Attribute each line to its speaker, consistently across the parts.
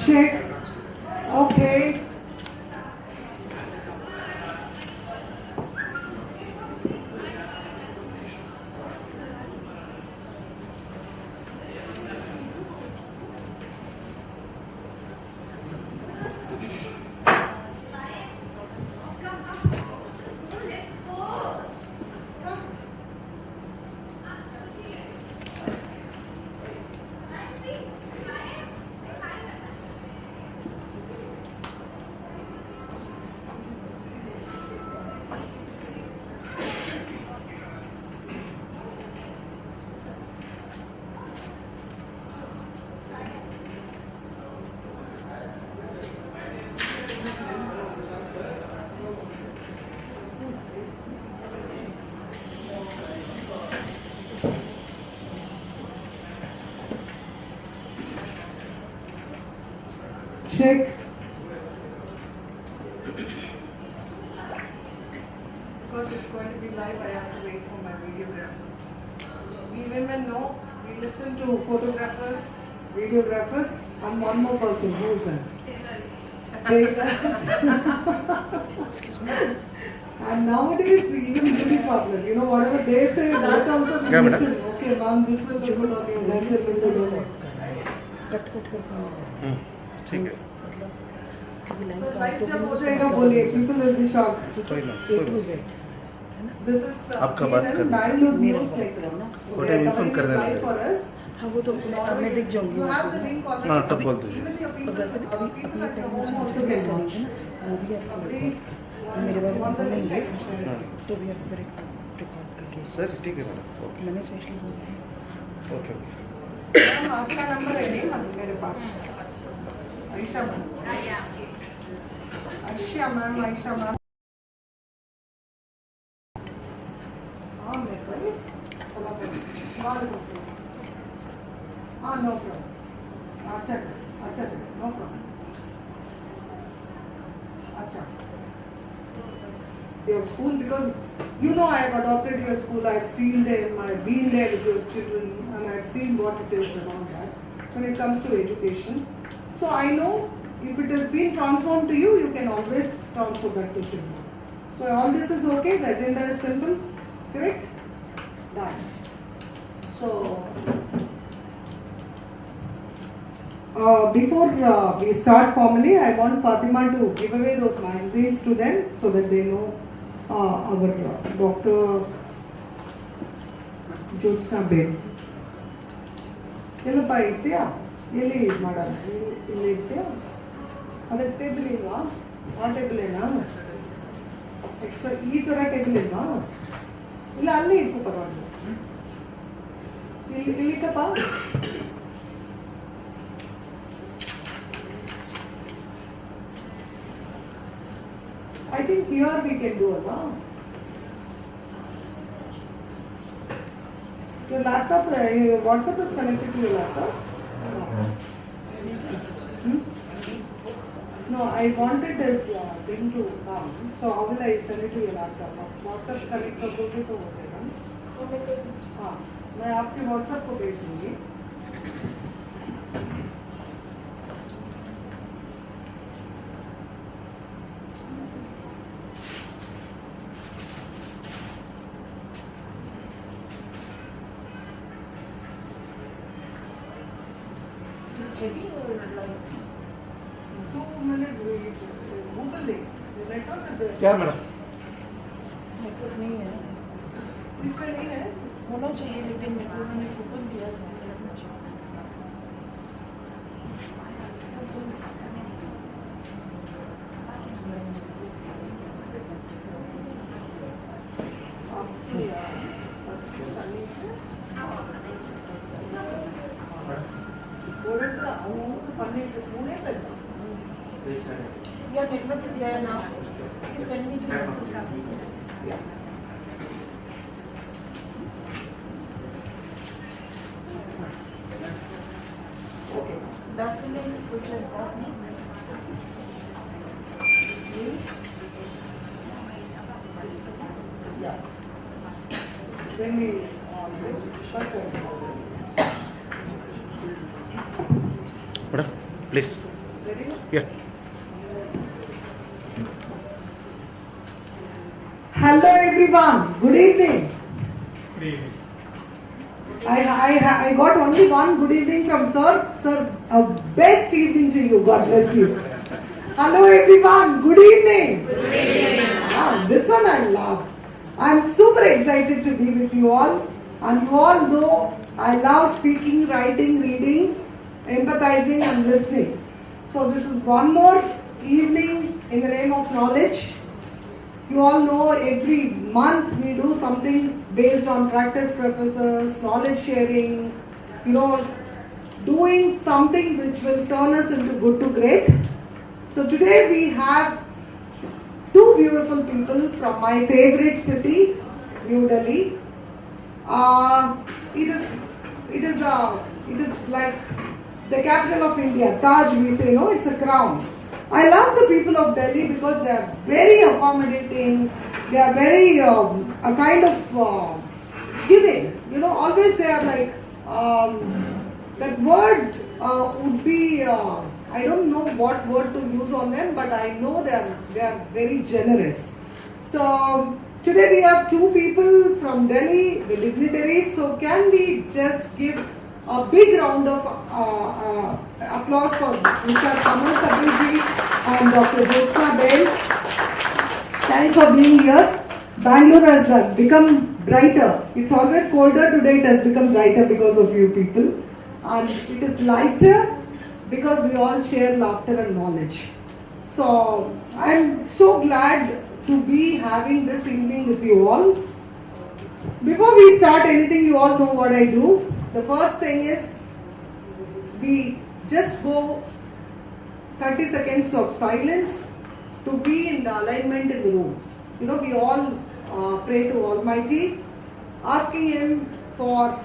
Speaker 1: Check. Okay. Check.
Speaker 2: Because it's going to be live, I have to wait for my videographer. We women know, we listen to photographers, videographers, and one more person. Who is that? Excuse me. And nowadays, even beauty parlor, you know, whatever they say, that also we listen. Okay, ma'am, this will look good on you, that will look good on you.
Speaker 3: ठीक है.
Speaker 2: So live जब हो जाएगा बोलिए, people will be shocked. This is
Speaker 3: आपका बात करना.
Speaker 2: Bangalore news newsletter.
Speaker 3: थोड़ा इन्फॉर्म कर देना.
Speaker 2: Live for us.
Speaker 4: हाँ वो तो मैं देख जाऊंगी.
Speaker 2: You have the link already.
Speaker 3: हाँ तब बोल दीजिए.
Speaker 2: Even your people at your home also can watch.
Speaker 4: वो भी आपको मेरे बारे में बोलेंगे तो भी आपको रिकॉर्ड करके.
Speaker 3: सर ठीक है मैडम. ओके.
Speaker 4: मैंने स्पेशली बोला.
Speaker 3: Okay okay.
Speaker 2: मैम आपका नंबर है नहीं मतलब मेरे पास. Ayesha ma'am. Ayesha ma'am, Ayesha ma'am. हाँ मेरे को सलाम वालेकुम सलाम. हाँ नो प्रॉब्लम. अच्छा अच्छा नो प्रॉब्लम. अच्छा. Your school, because you know I have adopted your school, I have seen them, I have been there with your children, and I have seen what it is and all that when it comes to education. So I know if it has been transformed to you, you can always transfer that to children. So all this is okay, the agenda is simple, correct? Done. So before we start formally, I want Fatima to give away those magazines to them so that they know our Dr. Jyotsna Babe. ಎಲ್ಲಪ್ಪ ಇರ್ತೀಯಾ? ಎಲ್ಲಿ ಇದು ಮಾಡೋಣ? ಇಲ್ಲಿ ಇರ್ತೀಯಾ? ಅದೇ table ಇಲ್ವಾ? ಆ table ಏನಾ? Extra ಈ ಥರ ಟೇಬಲ್ ಇಲ್ವಾ? ಇಲ್ಲ ಅಲ್ಲಿ ಇರ್ಕೊ ಪರವಾಗಿಲ್ಲ. ಇಲ್ಲಿಕ್ಕಪ್ಪ. I think here we can do it, huh? Your laptop, your WhatsApp is connected to your laptop? No. No, I wanted this thing to come. So how will I send it to your laptop? WhatsApp connect कर दोगे तो हो जाएगा. हाँ, मैं आपके WhatsApp को भेज दूँगी.
Speaker 3: क्या मैडम?
Speaker 4: नेटवर्क नहीं है.
Speaker 2: इसका नहीं है.
Speaker 4: होना चाहिए लेकिन नेटवर्क ने ओपन किया है.
Speaker 5: Your network is there now.
Speaker 4: Send me the pencil copy.
Speaker 2: Yeah. Okay.
Speaker 4: That's the name which has got me.
Speaker 2: Yeah. Then we first time.
Speaker 3: Madam, please.
Speaker 2: Ready?
Speaker 3: Yeah.
Speaker 1: Hello everyone. Good evening. I got only one good evening from sir. Sir, a best evening to you. God bless you. Hello everyone. Good evening. Good evening. This one I love. I'm super excited to be with you all. And you all know I love speaking, writing, reading, empathizing and listening. So this is one more evening in the name of knowledge. You all know every month we do something based on practice professors, knowledge sharing, doing something which will turn us into good to great. So today we have two beautiful people from my favorite city, New Delhi. It is like the capital of India, Taj we say, no, it's a crown. I love the people of Delhi because they are very accommodating, they are very a kind of giving, always they are like, that word would be, I don't know what word to use on them, but I know they are very generous. So today we have two people from Delhi, the dignitaries, so can we just give a big round of applause for Mr. Kamal Sabri and Dr. Jyotsna Bail. Thanks for being here. Bangalore has become brighter. It's always colder. Today it has become brighter because of you people. And it is lighter because we all share laughter and knowledge. So I'm so glad to be having this evening with you all. Before we start anything, you all know what I do. The first thing is we just go 30 seconds of silence to be in the alignment in the room. We all pray to Almighty, asking Him for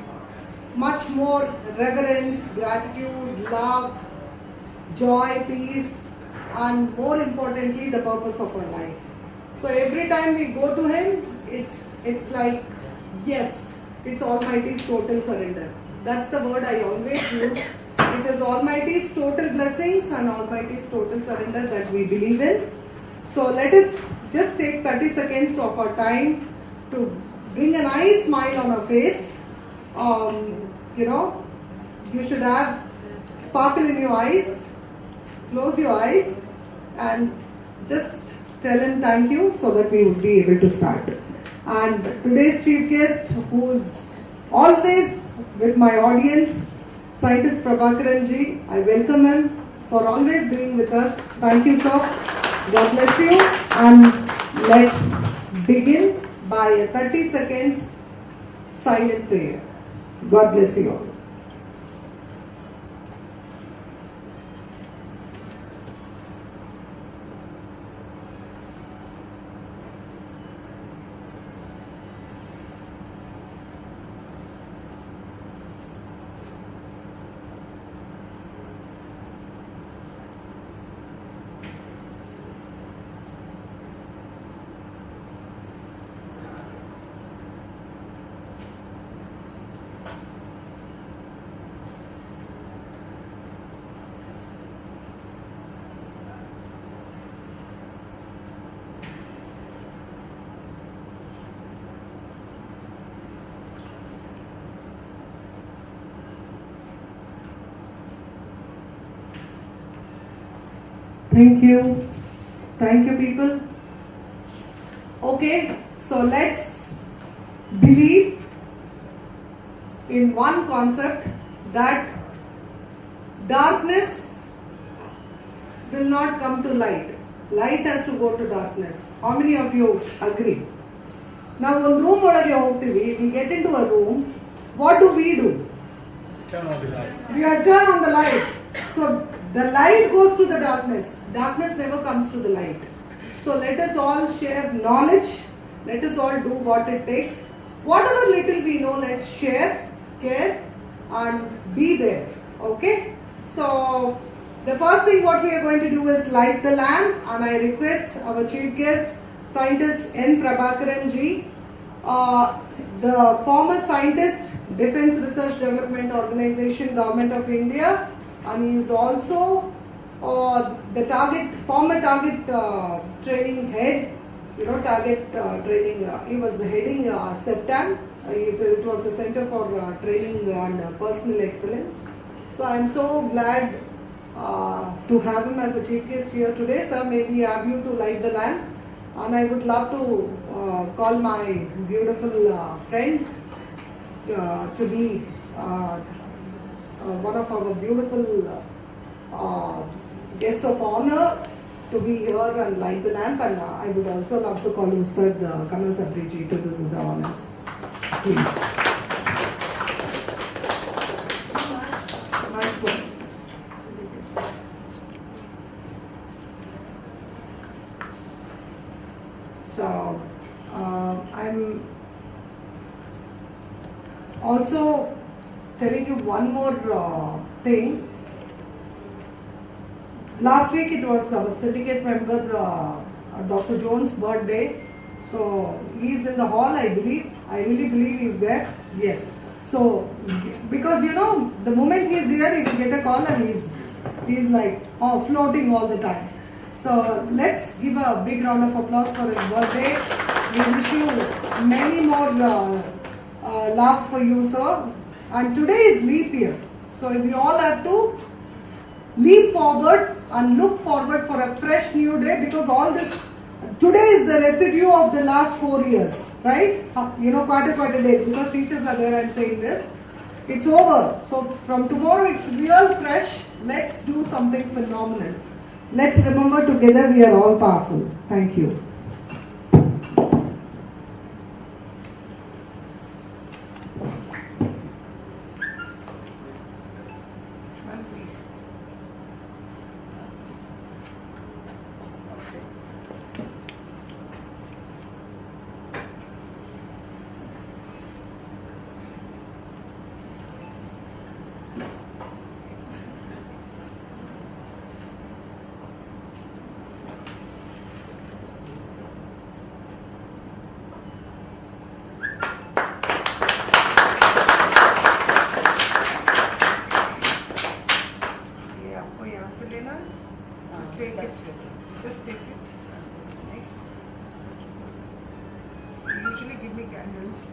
Speaker 1: much more reverence, gratitude, love, joy, peace, and more importantly, the purpose of our life. So every time we go to Him, it's like, yes, it's Almighty's total surrender. That's the word I always use. It is Almighty's total blessings and Almighty's total surrender that we believe in. So let us just take 30 seconds of our time to bring a nice smile on our face. You should have sparkle in your eyes. Close your eyes and just tell Him thank you so that we would be able to start. And today's chief guest, who's always with my audience, Scientist Prabhakaran ji, I welcome him for always being with us. Thank you, sir. God bless you. And let's begin by a 30 seconds silent prayer. God bless you all. Thank you. Thank you, people. Okay, so let's believe in one concept that darkness will not come to light. Light has to go to darkness. How many of you agree? Now, one room we get into a room. What do?
Speaker 5: Turn on the light.
Speaker 2: We turn on the light. So the light goes to the darkness. Darkness never comes to the light. So So let us all share knowledge. Let us all do what it takes. Whatever little we know, let's share, care, and be there. Okay? So the first thing what we are going to do is light the lamp, and I request our chief guest, Scientist N. Prabhakaran Ji, the former scientist, Defence Research Development Organization, Government of India, and he is also the former target training head, target training, he was heading CEPTAN, it was a center for training and personal excellence. So I am so glad to have him as a chief guest here today. Sir, may we have you to light the lamp, and I would love to call my beautiful friend to be one of our beautiful guests of honor to be here and light the lamp, and I would also love to call Ustad Kamal Sabri Ji to do the honors. Please. So, I'm also telling you one more thing. Last week it was our syndicate member Dr. Jones' birthday. So he is in the hall, I believe. I really believe he is there. Yes. So because the moment he is here, he will get a call and he's like floating all the time. So let's give a big round of applause for his birthday. We wish you many more love for you, sir. And today is leap year. So we all have to leap forward and look forward for a fresh new day, because all this today is the residue of the last 4 years, right? Quarter days, because teachers are there and saying this. It's over. So from tomorrow it's real fresh. Let's do something phenomenal. Let's remember together we are all powerful. Thank you. Just take it. Just take it. Next. You usually give me candles.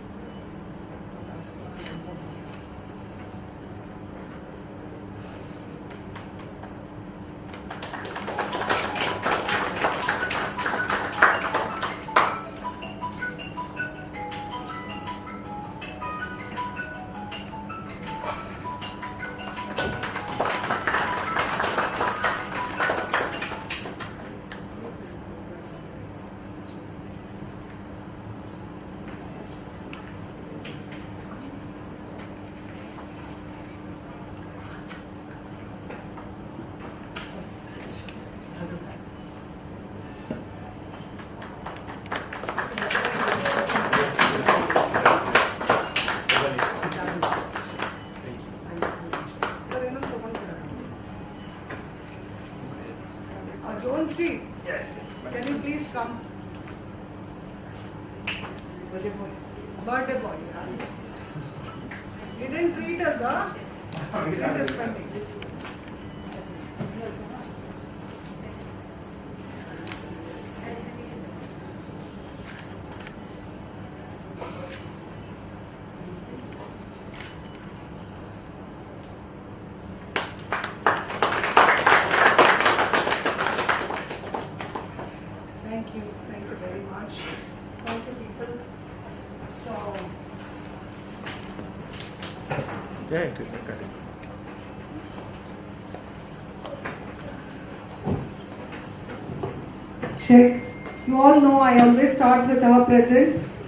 Speaker 2: Jones ji, yes. Can you please come? Birthday boy. He didn't treat us, huh? He didn't spending. Thank you very much. Thank you, people. So,
Speaker 3: Yeah, it is correct.
Speaker 2: check. You all know I always start with our presence.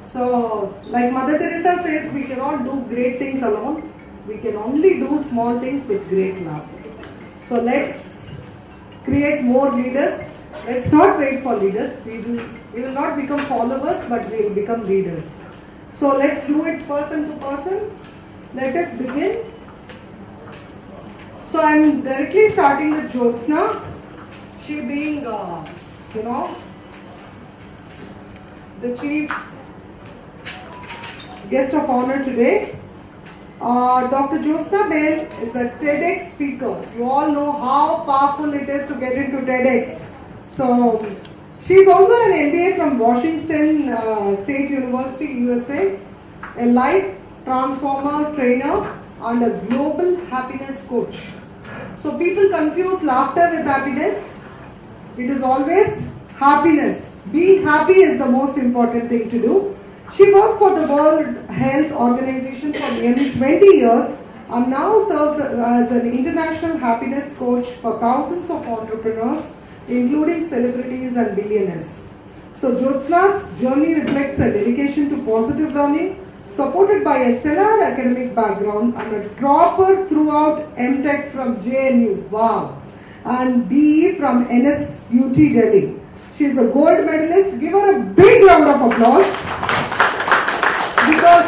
Speaker 2: So, like Mother Teresa says, we cannot do great things alone. We can only do small things with great love. So, let's create more leaders. Let's not wait for leaders. We will not become followers, but we will become leaders. So let's do it person to person. Let us begin. So I'm directly starting with Jyotsna. She being, the chief guest of honor today. Dr. Jyotsna Bale is a TEDx speaker. You all know how powerful it is to get into TEDx. So, she's also an MBA from Washington State University, USA, a life transformer trainer and a global happiness coach. So, people confuse laughter with happiness. It is always happiness. Being happy is the most important thing to do. She worked for the World Health Organization for nearly 20 years and now serves as an international happiness coach for thousands of entrepreneurs, including celebrities and billionaires. So Jyotsna's journey reflects a dedication to positive learning, supported by a stellar academic background and a dropper throughout MTech from JNU, wow, and BE from NSUT Delhi. She is a gold medalist. Give her a big round of applause. Because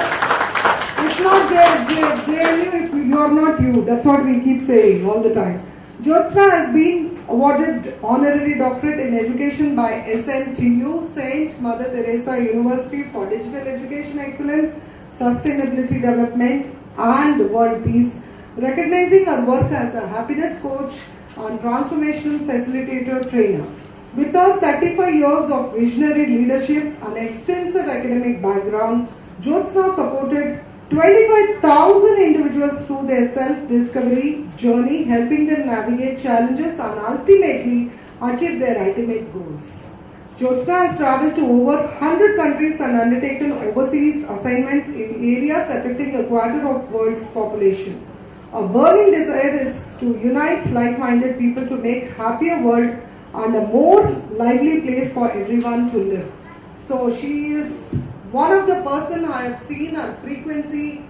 Speaker 2: it's not JNU if you are not you. That's what we keep saying all the time. Jyotsna has been awarded honorary doctorate in education by SMTU, Saint Mother Teresa University for digital education excellence, sustainability development and world peace, recognizing her work as a happiness coach and transformational facilitator trainer. With her 35 years of visionary leadership and extensive academic background, Jyotsna supported 25,000 individuals through their self-discovery journey, helping them navigate challenges and ultimately achieve their ultimate goals. Jyotsna has traveled to over 100 countries and undertaken overseas assignments in areas affecting a quarter of world's population. A burning desire is to unite like-minded people to make a happier world and a more lively place for everyone to live. So she is one of the person I have seen, her frequency,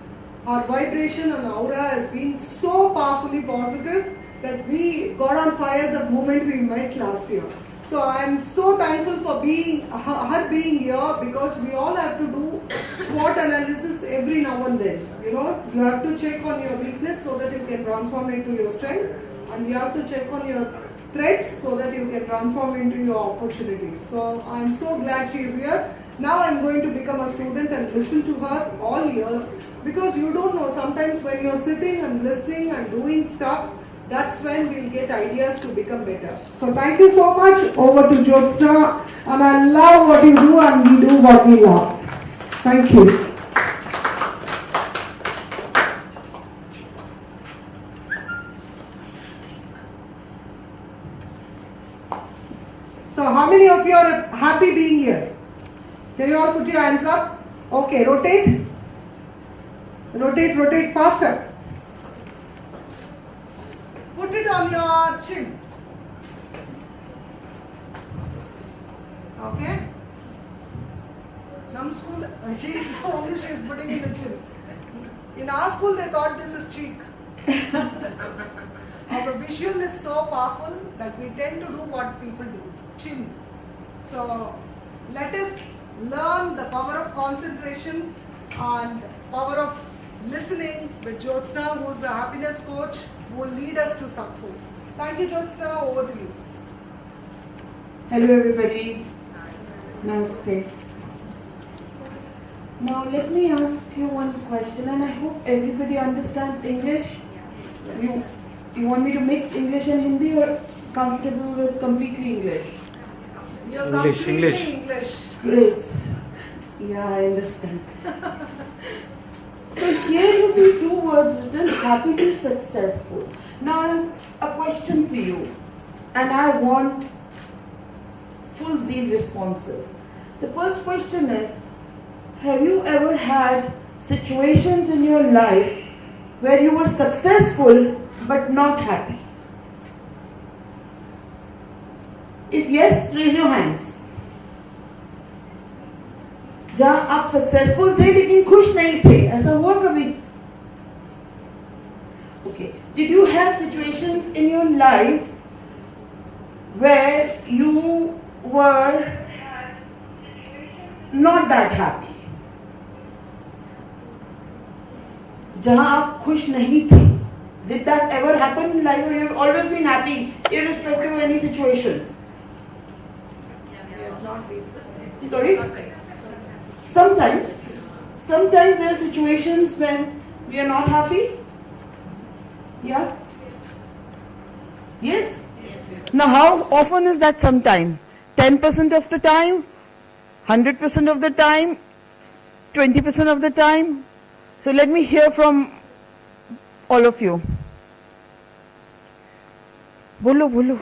Speaker 2: her vibration and aura has been so powerfully positive that we got on fire the moment we met last year. So I am so thankful for her being here, because we all have to do SWOT analysis every now and then. You have to check on your weakness so that you can transform into your strength, and you have to check on your threats so that you can transform into your opportunities. So I am so glad she is here. Now I am going to become a student and listen to her all years, because you don't know, sometimes when you are sitting and listening and doing stuff, that's when we'll get ideas to become better. So thank you so much. Over to Jyotsna. And I love what you do and we do what we love. Thank you. So how many of you are happy being here? Can you all put your hands up? Okay, rotate. Rotate faster. Put it on your chin. Okay? Some school, she's putting in the chin. In our school, they thought this is cheek. Our visual is so powerful that we tend to do what people do. Chin. So, let us learn the power of concentration and power of listening with Jyotsna, who is a happiness coach, who will lead us to success. Thank you, Jyotsna. Over to you.
Speaker 6: Hello everybody. Namaste. Now let me ask you one question, and I hope everybody understands English. You want me to mix English and Hindi, or comfortable with completely English?
Speaker 2: You're
Speaker 3: English,
Speaker 2: completely
Speaker 3: English.
Speaker 2: English.
Speaker 6: Great. Yeah, I understand. So here you see two words written, happily successful. Now I have a question for you, and I want full zeal responses. The first question is, have you ever had situations in your life where you were successful but not happy? If yes, raise your hands. जहाँ आप successful थे लेकिन खुश नहीं थे, ऐसा हुआ कभी? Okay. Did you have situations in your life where you were not that happy? जहां आप खुश नहीं थे. Did that ever happen in life, or you've always been happy irrespective of any situation? Sorry? Sometimes. Sometimes there are situations when we are not happy. Yeah? Yes? Now how often is that sometime? 10% of the time? 100% of the time? 20% of the time? So let me hear from all of you. Bolo, bolo.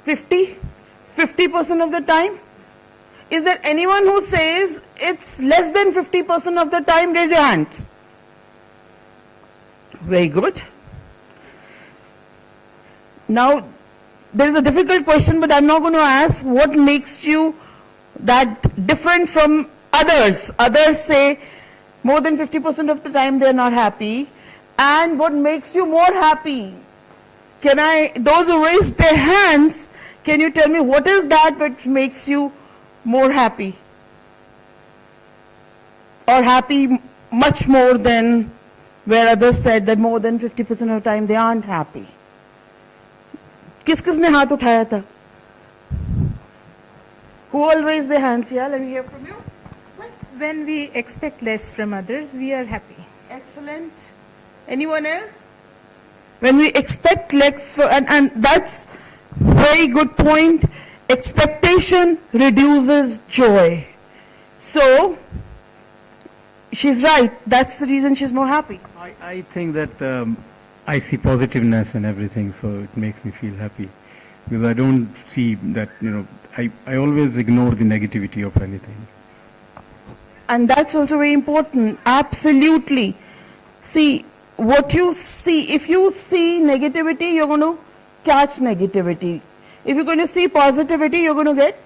Speaker 6: 50? 50% of the time? Is there anyone who says it's less than 50% of the time? Raise your hands. Very good. Now, there is a difficult question, but I'm not going to ask what makes you that different from others. Others say more than 50% of the time they're not happy. And what makes you more happy? Those who raised their hands, can you tell me what is that which makes you more happy? Or happy much more than where others said that more than 50% of the time they aren't happy? किस-किसने हाथ उठाया था? Who all raised their hands? Yeah, let me hear from you.
Speaker 7: When we expect less from others, we are happy.
Speaker 6: Excellent. Anyone else? When we expect less, and that's very good point. Expectation reduces joy. So, she's right. That's the reason she's more happy.
Speaker 5: I think that I see positiveness in everything, so it makes me feel happy. Because I don't see that, I always ignore the negativity of anything.
Speaker 6: And that's also very important. Absolutely. See, what you see, if you see negativity, you're going to catch negativity. If you're going to see positivity, you're going to get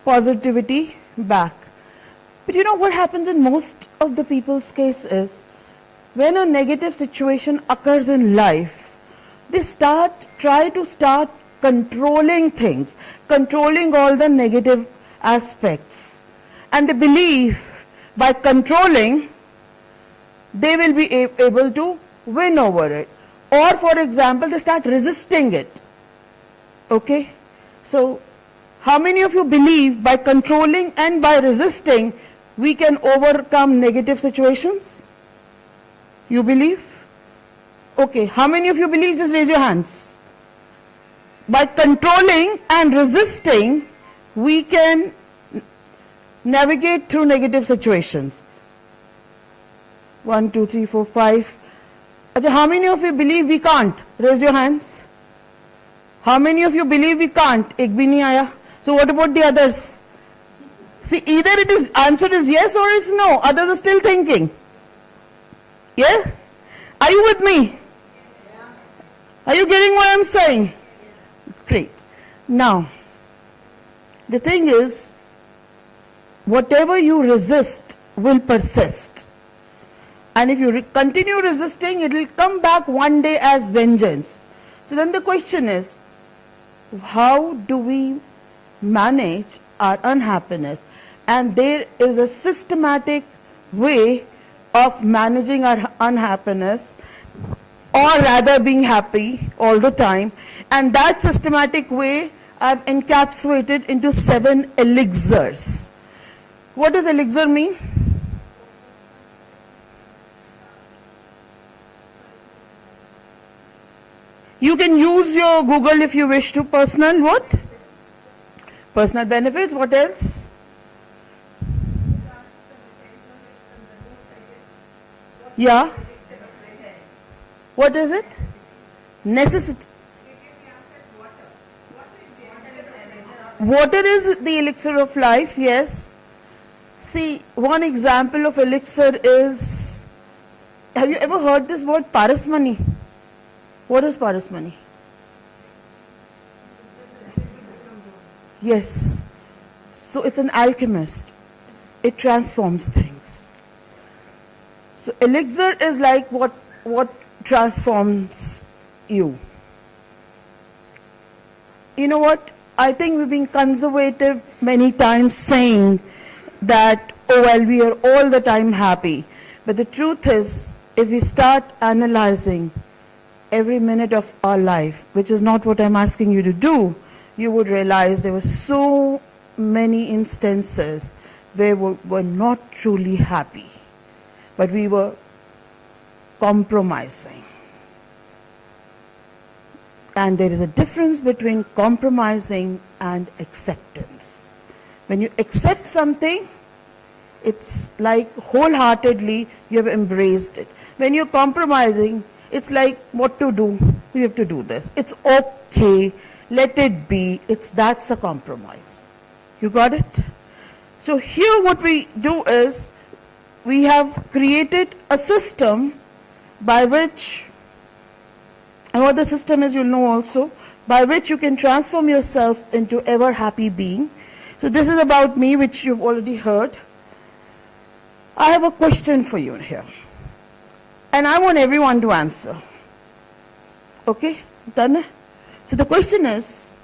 Speaker 6: positivity back. But you know what happens in most of the people's case is, when a negative situation occurs in life, they try to start controlling things, controlling all the negative aspects. And they believe by controlling, they will be able to win over it. Or for example, they start resisting it. Okay? So, how many of you believe by controlling and by resisting, we can overcome negative situations? You believe? Okay, how many of you believe? Just raise your hands. By controlling and resisting, we can navigate through negative situations. 1, 2, 3, 4, 5. How many of you believe we can't? Raise your hands. How many of you believe we can't? Ek bhi nahi aaya. So what about the others? See, either answer is yes or it's no. Others are still thinking. Yeah? Are you with me? Are you getting what I'm saying? Great. Now, the thing is, whatever you resist will persist. And if you continue resisting, it will come back one day as vengeance. So then the question is, how do we manage our unhappiness? And there is a systematic way of managing our unhappiness, or rather being happy all the time. And that systematic way I've encapsulated into 7 elixirs. What does elixir mean? You can use your Google if you wish to. Personal what? Personal benefits. What else? Yeah. What is it? Necessity. Water is the elixir of life, yes. See, one example of elixir is, have you ever heard this word parasmani? What is parasmani? Yes. So it's an alchemist. It transforms things. So elixir is like what transforms you. you know what? I think we've been conservative many times saying that, oh, well, we are all the time happy. But the truth is, if we start analyzing every minute of our life, which is not what I'm asking you to do, you would realize there were so many instances where we were not truly happy, but we were compromising. And there is a difference between compromising and acceptance. When you accept something, it's like wholeheartedly you have embraced it. When you're compromising, it's like what to do. We have to do this. It's okay. Let it be. That's a compromise. You got it? So here what we do is we have created a system by which, and what the system is you'll know also, by which you can transform yourself into ever happy being. So this is about me, which you've already heard. I have a question for you here. And I want everyone to answer. Okay? Done? So the question is,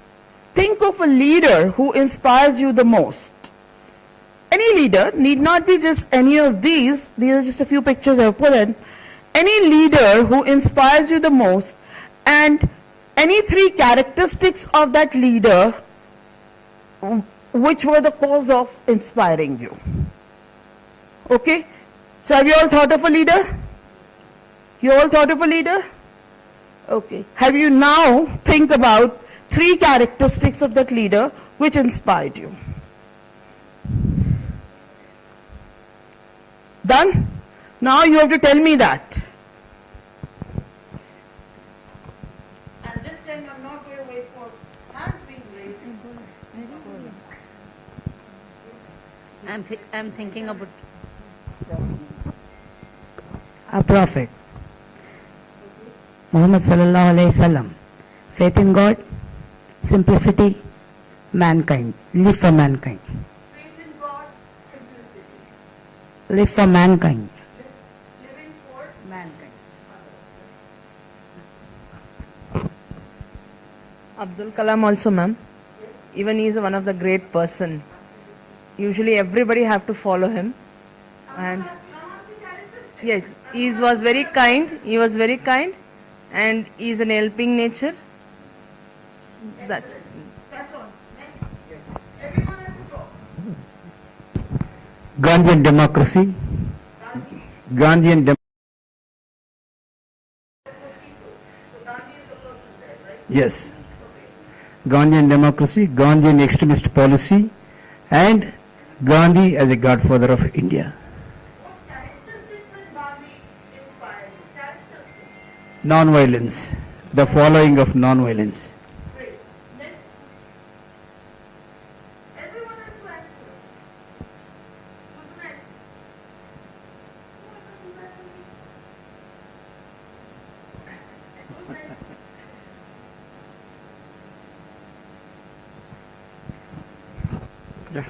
Speaker 6: think of a leader who inspires you the most. Any leader, need not be just any of these are just a few pictures I've put in. Any leader who inspires you the most, and any three characteristics of that leader which were the cause of inspiring you. Okay? So have you all thought of a leader? You all thought of a leader? Okay. Have you now think about three characteristics of that leader which inspired you? Done? Now you have to tell me that. And this time I'm not going to wait for hands being raised.
Speaker 8: I'm thinking about
Speaker 9: a prophet, Muhammad sallallahu alaihi wasallam. Faith in God, simplicity, mankind. Live for mankind.
Speaker 6: Faith in God, simplicity.
Speaker 9: Live for mankind.
Speaker 6: Living for
Speaker 9: Mankind.
Speaker 10: Abdul Kalam also, ma'am. Even he is one of the great person. Usually everybody have to follow him. And yes, he was very kind. He was very kind, and he is an helping nature. That's
Speaker 6: all. Next. Everyone has to go.
Speaker 5: Gandhian democracy. Gandhian democracy. Yes. Gandhian democracy, Gandhian extremist policy, and Gandhi as a godfather of India.
Speaker 6: What characteristics in Gandhi inspired you? Characteristics.
Speaker 5: Non-violence, the following of non-violence.
Speaker 6: Great. Next. Everyone has to answer. Who's next? Who's next?
Speaker 5: Yeah.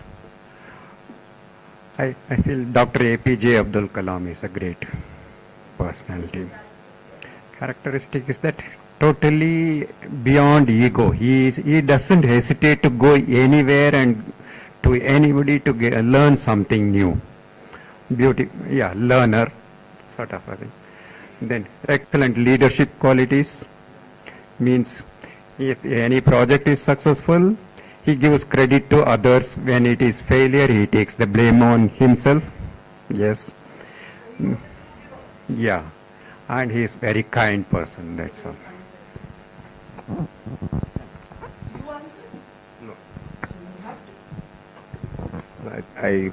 Speaker 5: I feel Dr. APJ Abdul Kalam is a great personality. Characteristic is that totally beyond ego. He doesn't hesitate to go anywhere and to anybody to learn something new. Learner, sort of a thing. Then excellent leadership qualities means if any project is successful, he gives credit to others. When it is failure, he takes the blame on himself. Yes. Yeah. And he is very kind person, that's all.
Speaker 6: You answer?
Speaker 11: No.
Speaker 6: So you have to.
Speaker 11: I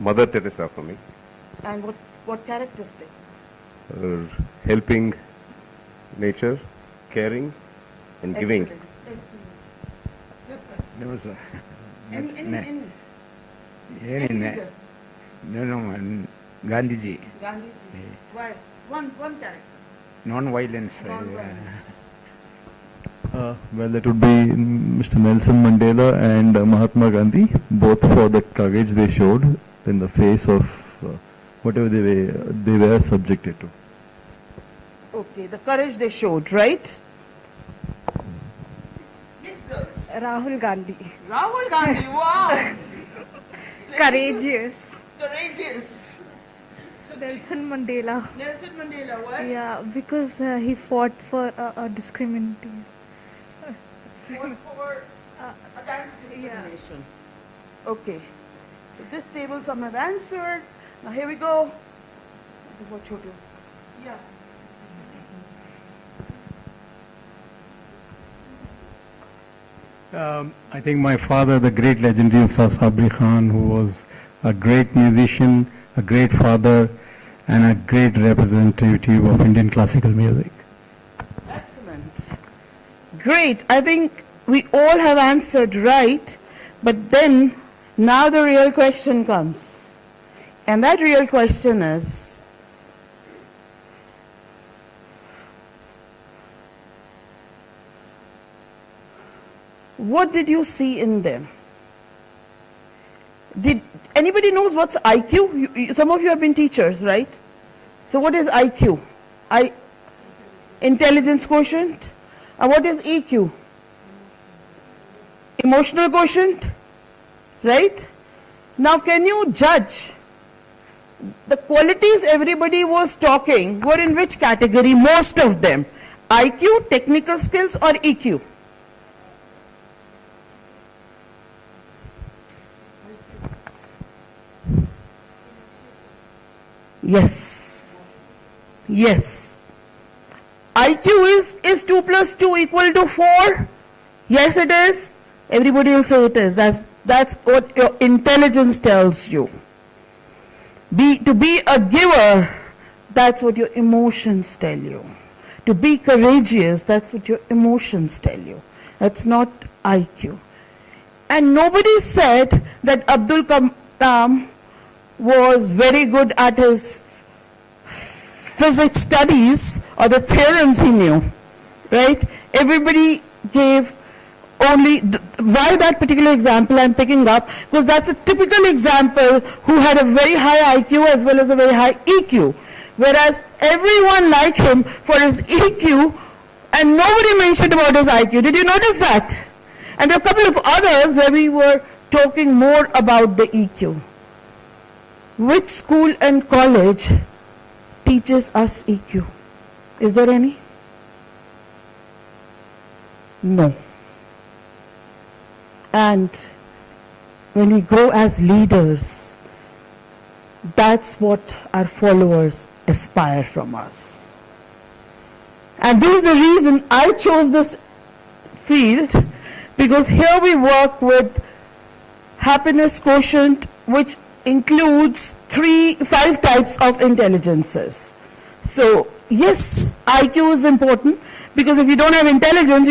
Speaker 11: Mother Teresa for me.
Speaker 6: And what characteristics?
Speaker 11: Helping nature, caring, and giving.
Speaker 6: Excellent. Yes, sir.
Speaker 3: No, sir.
Speaker 6: Any
Speaker 3: Any
Speaker 6: leader?
Speaker 3: No, Gandhiji.
Speaker 6: Gandhiji. Why? One character.
Speaker 3: Non-violence.
Speaker 6: Non-violence.
Speaker 12: Well, that would be Mr. Nelson Mandela and Mahatma Gandhi, both for the courage they showed in the face of whatever they were subjected to.
Speaker 6: Okay, the courage they showed, right? Yes, girls.
Speaker 7: Rahul Gandhi.
Speaker 6: Rahul Gandhi, wow.
Speaker 7: Courageous.
Speaker 6: Courageous.
Speaker 7: Nelson Mandela.
Speaker 6: Nelson Mandela, what?
Speaker 7: Yeah, because he fought for discrimination.
Speaker 6: Fought for against discrimination. Okay. So this table some have answered. Now here we go. What you do? Yeah.
Speaker 5: I think my father, the great legendary Ustad Sabri Khan, who was a great musician, a great father, and a great representative of Indian classical music.
Speaker 6: Excellent. Great. I think we all have answered right, but then now the real question comes. And that real question is, what did you see in them? Did anybody knows what's IQ? Some of you have been teachers, right? So what is IQ? Intelligence quotient. And what is EQ? Emotional quotient, right? Now can you judge the qualities everybody was talking were in which category? Most of them. IQ, technical skills, or EQ? Yes. Yes. IQ is 2 plus 2 equal to 4? Yes, it is. Everybody will say it is. That's what your intelligence tells you. To be a giver, that's what your emotions tell you. To be courageous, that's what your emotions tell you. That's not IQ. And nobody said that Abdul Kalam was very good at his physics studies or the theorems he knew, right? Everybody gave only, why that particular example I'm picking up, because that's a typical example who had a very high IQ as well as a very high EQ. Whereas everyone liked him for his EQ and nobody mentioned about his IQ. Did you notice that? And there are a couple of others where we were talking more about the EQ. Which school and college teaches us EQ? Is there any? No. And when we grow as leaders, that's what our followers aspire from us. And this is the reason I chose this field, because here we work with happiness quotient, which includes 5 types of intelligences. So yes, IQ is important, because if you don't have intelligence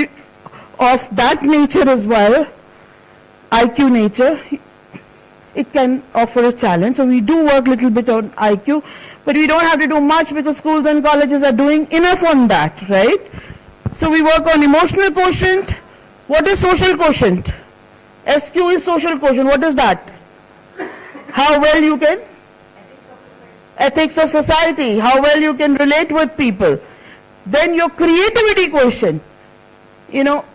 Speaker 6: of that nature as well, IQ nature, it can offer a challenge. So we do work a little bit on IQ, but we don't have to do much because schools and colleges are doing enough on that, right? So we work on emotional quotient. What is social quotient? SQ is social quotient. What is that? How well you can? Ethics of society. How well you can relate with people. Then your creativity quotient. You know,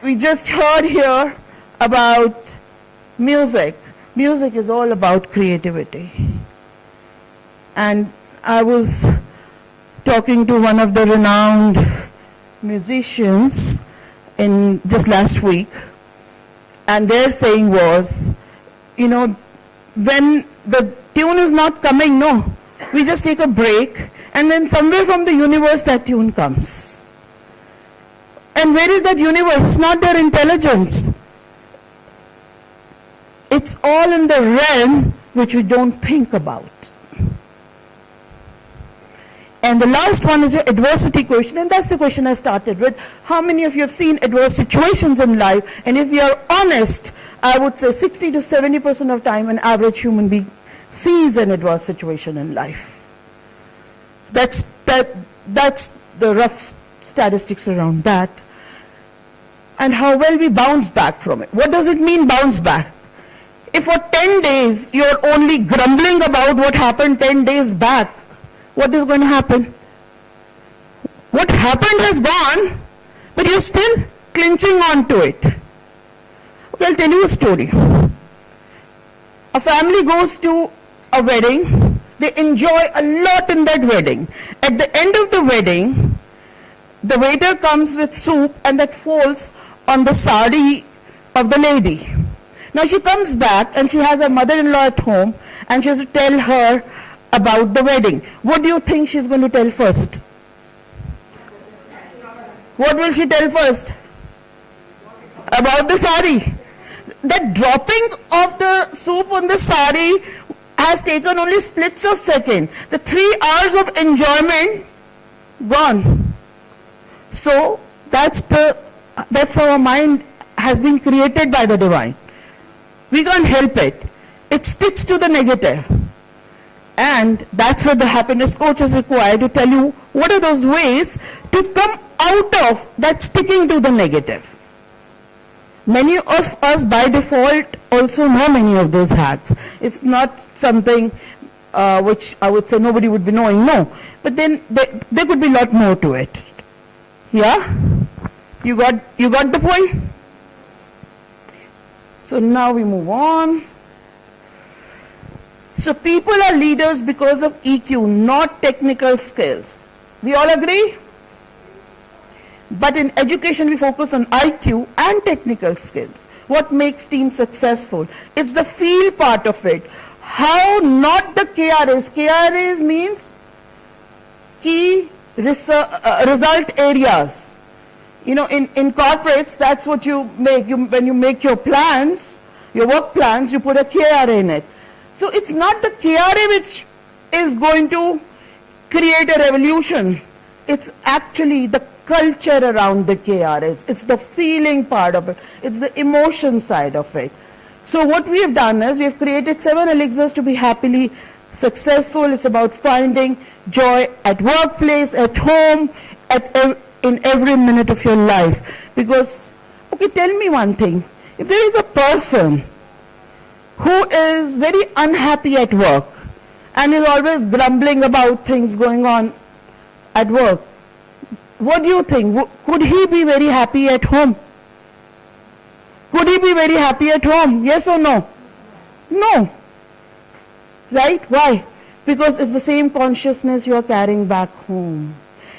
Speaker 6: we just heard here about music. Music is all about creativity. And I was talking to one of the renowned musicians just last week, and their saying was, you know, when the tune is not coming, no, we just take a break, and then somewhere from the universe that tune comes. And where is that universe? It's not their intelligence. It's all in the realm which we don't think about. And the last one is your adversity quotient, and that's the question I started with. How many of you have seen adverse situations in life? And if we are honest, I would say 60 to 70% of time an average human being sees an adverse situation in life. That's the rough statistics around that. And how well we bounce back from it. What does it mean, bounce back? If for 10 days you're only grumbling about what happened 10 days back, what is going to happen? What happened has gone, but you're still clinching on to it. Okay, I'll tell you a story. A family goes to a wedding. They enjoy a lot in that wedding. At the end of the wedding, the waiter comes with soup and that falls on the sari of the lady. Now she comes back and she has her mother-in-law at home and she has to tell her about the wedding. What do you think she's going to tell first? What will she tell first? About the sari. That dropping of the soup on the sari has taken only splits of second. The 3 hours of enjoyment gone. So that's how our mind has been created by the divine. We can't help it. It sticks to the negative. And that's what the happiness coach is required to tell you what are those ways to come out of that sticking to the negative. Many of us by default also know many of those hacks. It's not something which I would say nobody would be knowing, no. But then there could be a lot more to it. Yeah? You got the point? So now we move on. So people are leaders because of EQ, not technical skills. We all agree? But in education, we focus on IQ and technical skills. What makes teams successful? It's the feel part of it. How, not the KRAs. KRAs means key result areas. You know, in corporates, that's what you make. When you make your plans, your work plans, you put a KRA in it. So it's not the KRA which is going to create a revolution. It's actually the culture around the KRAs. It's the feeling part of it. It's the emotion side of it. So what we have done is we have created 7 elixirs to be happily successful. It's about finding joy at workplace, at home, in every minute of your life. Because, okay, tell me one thing. If there is a person who is very unhappy at work and is always grumbling about things going on at work, what do you think? Could he be very happy at home? Could he be very happy at home? Yes or no? No. Right? Why? Because it's the same consciousness you are carrying back home.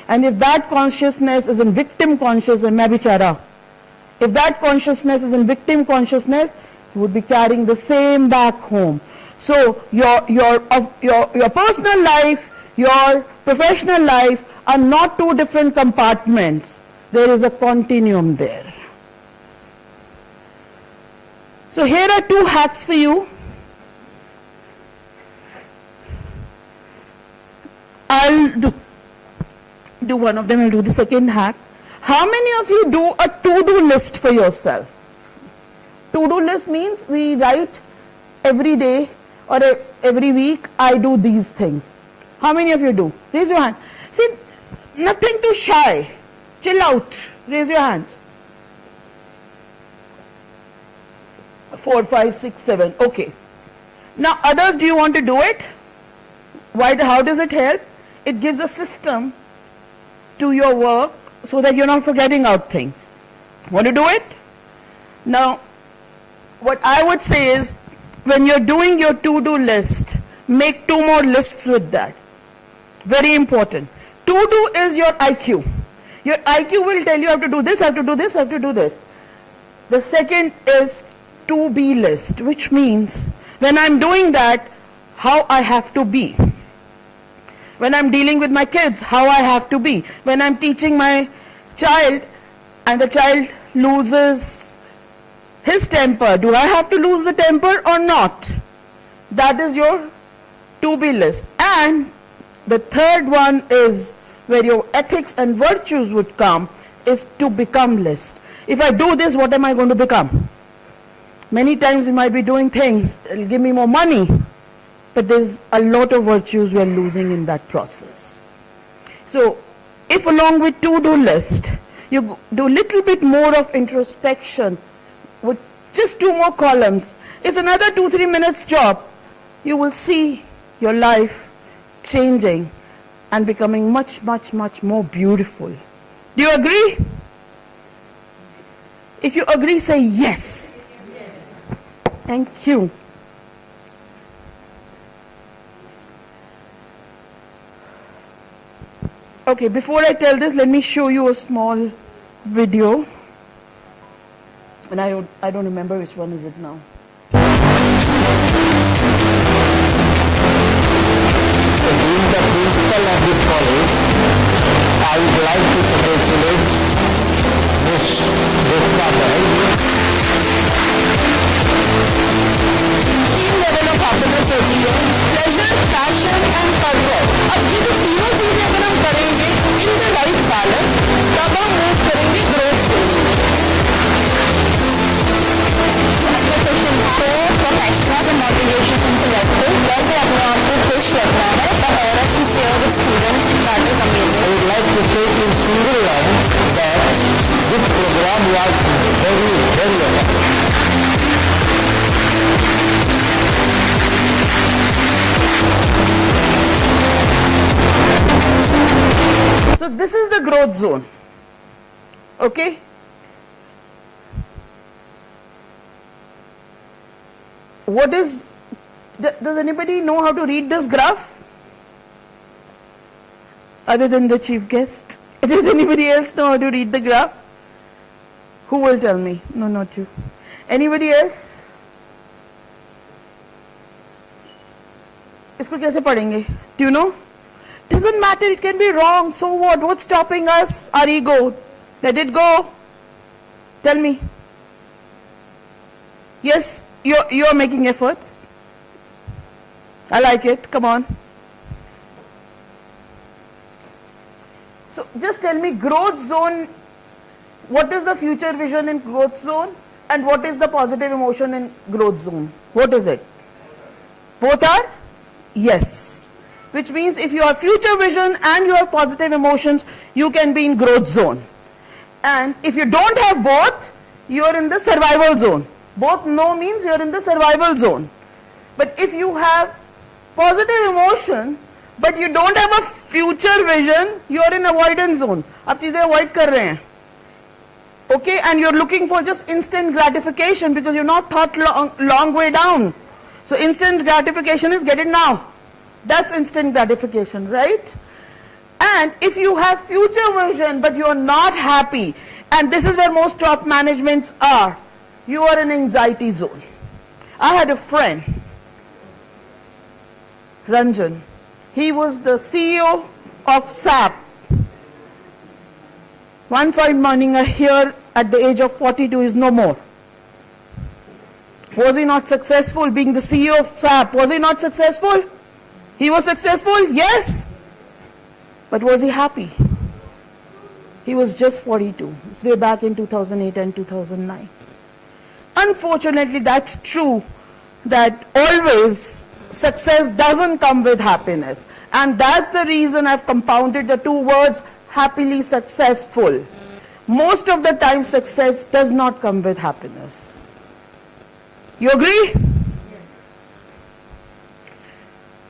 Speaker 6: And if that consciousness is in victim consciousness, if that consciousness is in victim consciousness, you would be carrying the same back home. So your personal life, your professional life are not 2 different compartments. There is a continuum there. So here are 2 hacks for you. I'll do one of them, I'll do the second hack. How many of you do a to-do list for yourself? To-do list means we write every day or every week, I do these things. How many of you do? Raise your hand. See, nothing to shy. Chill out. Raise your hands. 4, 5, 6, 7. Okay. Now others, do you want to do it? Why? How does it help? It gives a system to your work so that you're not forgetting out things. Want to do it? Now, what I would say is, when you're doing your to-do list, make 2 more lists with that. Very important. To-do is your IQ. Your IQ will tell you I have to do this, I have to do this, I have to do this. The second is to-be list, which means when I'm doing that, how I have to be. When I'm dealing with my kids, how I have to be. When I'm teaching my child and the child loses his temper, do I have to lose the temper or not? That is your to-be list. And the third one is where your ethics and virtues would come, is to become list. If I do this, what am I going to become? Many times we might be doing things that will give me more money, but there's a lot of virtues we are losing in that process. So if along with to-do list, you do a little bit more of introspection with just 2 more columns, it's another 2-3 minutes job, you will see your life changing and becoming much, much, much more beautiful. Do you agree? If you agree, say yes. Yes. Thank you. Okay, before I tell this, let me show you a small video. And I don't remember which one is it now.
Speaker 8: So being the principal of this college, I would like to congratulate Ms. Devka Bai.
Speaker 6: तीन level of happiness होती है, pleasure, passion and purpose. अब ये जो तीनों चीजें अगर हम करेंगे इन द राइट बैलेंस, तब हम मूव करेंगे ग्रोथ से. Extra the motivation and selective, जैसे अपने आप को खुश रखना है, the auras to share with students, that is amazing.
Speaker 8: I would like to say in single line that this program was very, very effective.
Speaker 6: So this is the growth zone. Okay? What is, does anybody know how to read this graph? Other than the chief guest? Does anybody else know how to read the graph? Who will tell me? No, not you. Anybody else? इसको कैसे पढ़ेंगे? Do you know? Doesn't matter, it can be wrong. So what? What's stopping us? Our ego. Let it go. Tell me. Yes, you're making efforts. I like it. Come on. So just tell me, growth zone, what is the future vision in growth zone and what is the positive emotion in growth zone? What is it? Both are? Yes. Which means if you have future vision and you have positive emotions, you can be in growth zone. And if you don't have both, you are in the survival zone. Both no means you are in the survival zone. But if you have positive emotion, but you don't have a future vision, you are in avoidance zone. आप चीजें avoid कर रहे हैं. Okay, and you're looking for just instant gratification because you're not thought long way down. So instant gratification is get it now. That's instant gratification, right? And if you have future vision but you're not happy, and this is where most top managements are, you are in anxiety zone. I had a friend, Ranjan. He was the CEO of SAP. One fine morning, here at the age of 42 is no more. Was he not successful being the CEO of SAP? Was he not successful? He was successful, yes. But was he happy? He was just 42. It's way back in 2008 and 2009. Unfortunately, that's true that always success doesn't come with happiness. And that's the reason I've compounded the two words, happily successful. Most of the time, success does not come with happiness. You agree?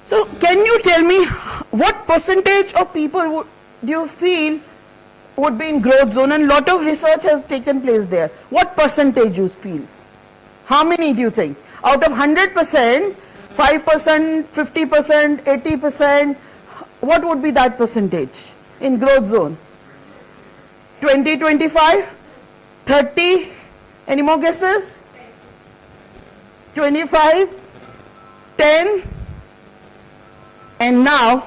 Speaker 6: So can you tell me what percentage of people do you feel would be in growth zone? And a lot of research has taken place there. What percentage you feel? How many do you think? Out of 100%, 5%, 50%, 80%, what would be that percentage in growth zone? 20, 25, 30, any more guesses? 25, 10, and now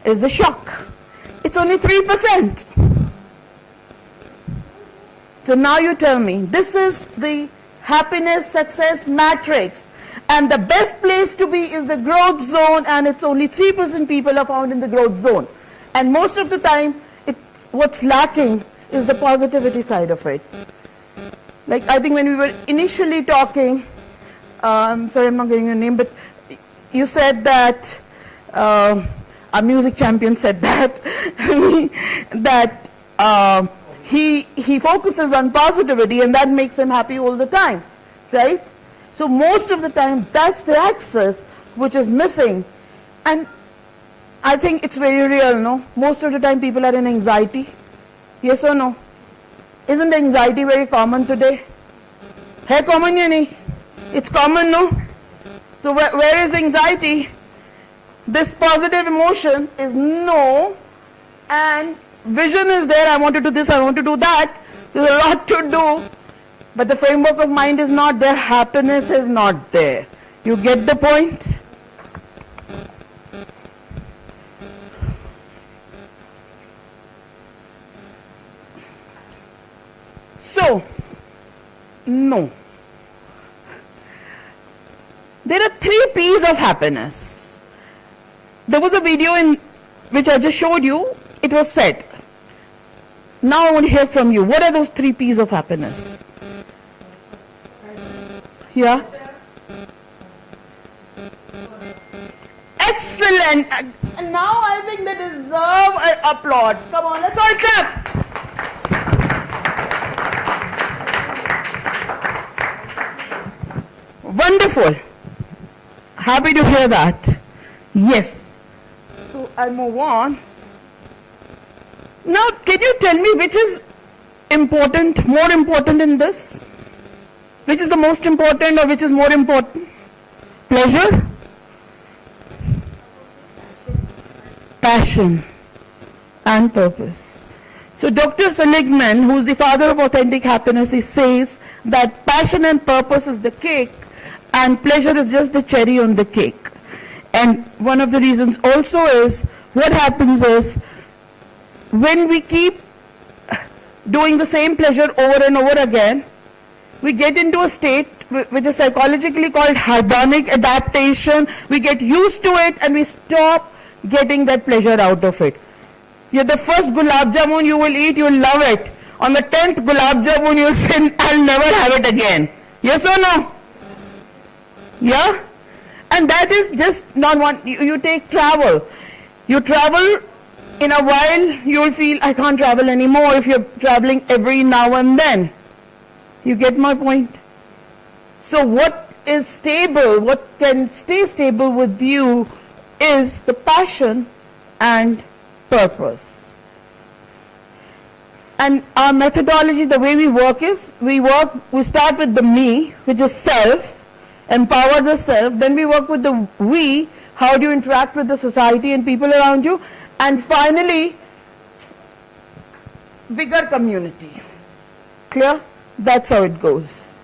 Speaker 6: is the shock. It's only 3%. So now you tell me, this is the happiness success matrix, and the best place to be is the growth zone, and it's only 3% people are found in the growth zone. And most of the time, it's what's lacking is the positivity side of it. Like I think when we were initially talking, sorry I'm not getting your name, but you said that our music champion said that that he focuses on positivity and that makes him happy all the time, right? So most of the time that's the axis which is missing, and I think it's very real, no? Most of the time people are in anxiety. Yes or no? Isn't anxiety very common today? Hai common ya nahi? It's common, no? So where is anxiety? This positive emotion is no, and vision is there. I want to do this, I want to do that. There's a lot to do, but the framework of mind is not there. Happiness is not there. You get the point? So, no. There are 3 P's of happiness. There was a video in which I just showed you. It was said. Now I want to hear from you. What are those 3 P's of happiness? Yeah? Excellent. And now I think they deserve an applaud. Come on, let's all clap. Wonderful. Happy to hear that. Yes. So I'll move on. Now, can you tell me which is important, more important in this? Which is the most important or which is more important? Pleasure? Passion and purpose. So Dr. Seligman, who is the father of authentic happiness, he says that passion and purpose is the cake and pleasure is just the cherry on the cake. And one of the reasons also is, what happens is, when we keep doing the same pleasure over and over again, we get into a state which is psychologically called hedonic adaptation. We get used to it and we stop getting that pleasure out of it. You're the first gulab jamun you will eat, you will love it. On the 10th gulab jamun you will say, I'll never have it again. Yes or no? Yeah? And that is just not one. You take travel. You travel, in a while you will feel, I can't travel anymore if you're traveling every now and then. You get my point? So what is stable, what can stay stable with you is the passion and purpose. And our methodology, the way we work is, we start with the me, which is self, empower the self, then we work with the we, how do you interact with the society and people around you, and finally, bigger community. Clear? That's how it goes.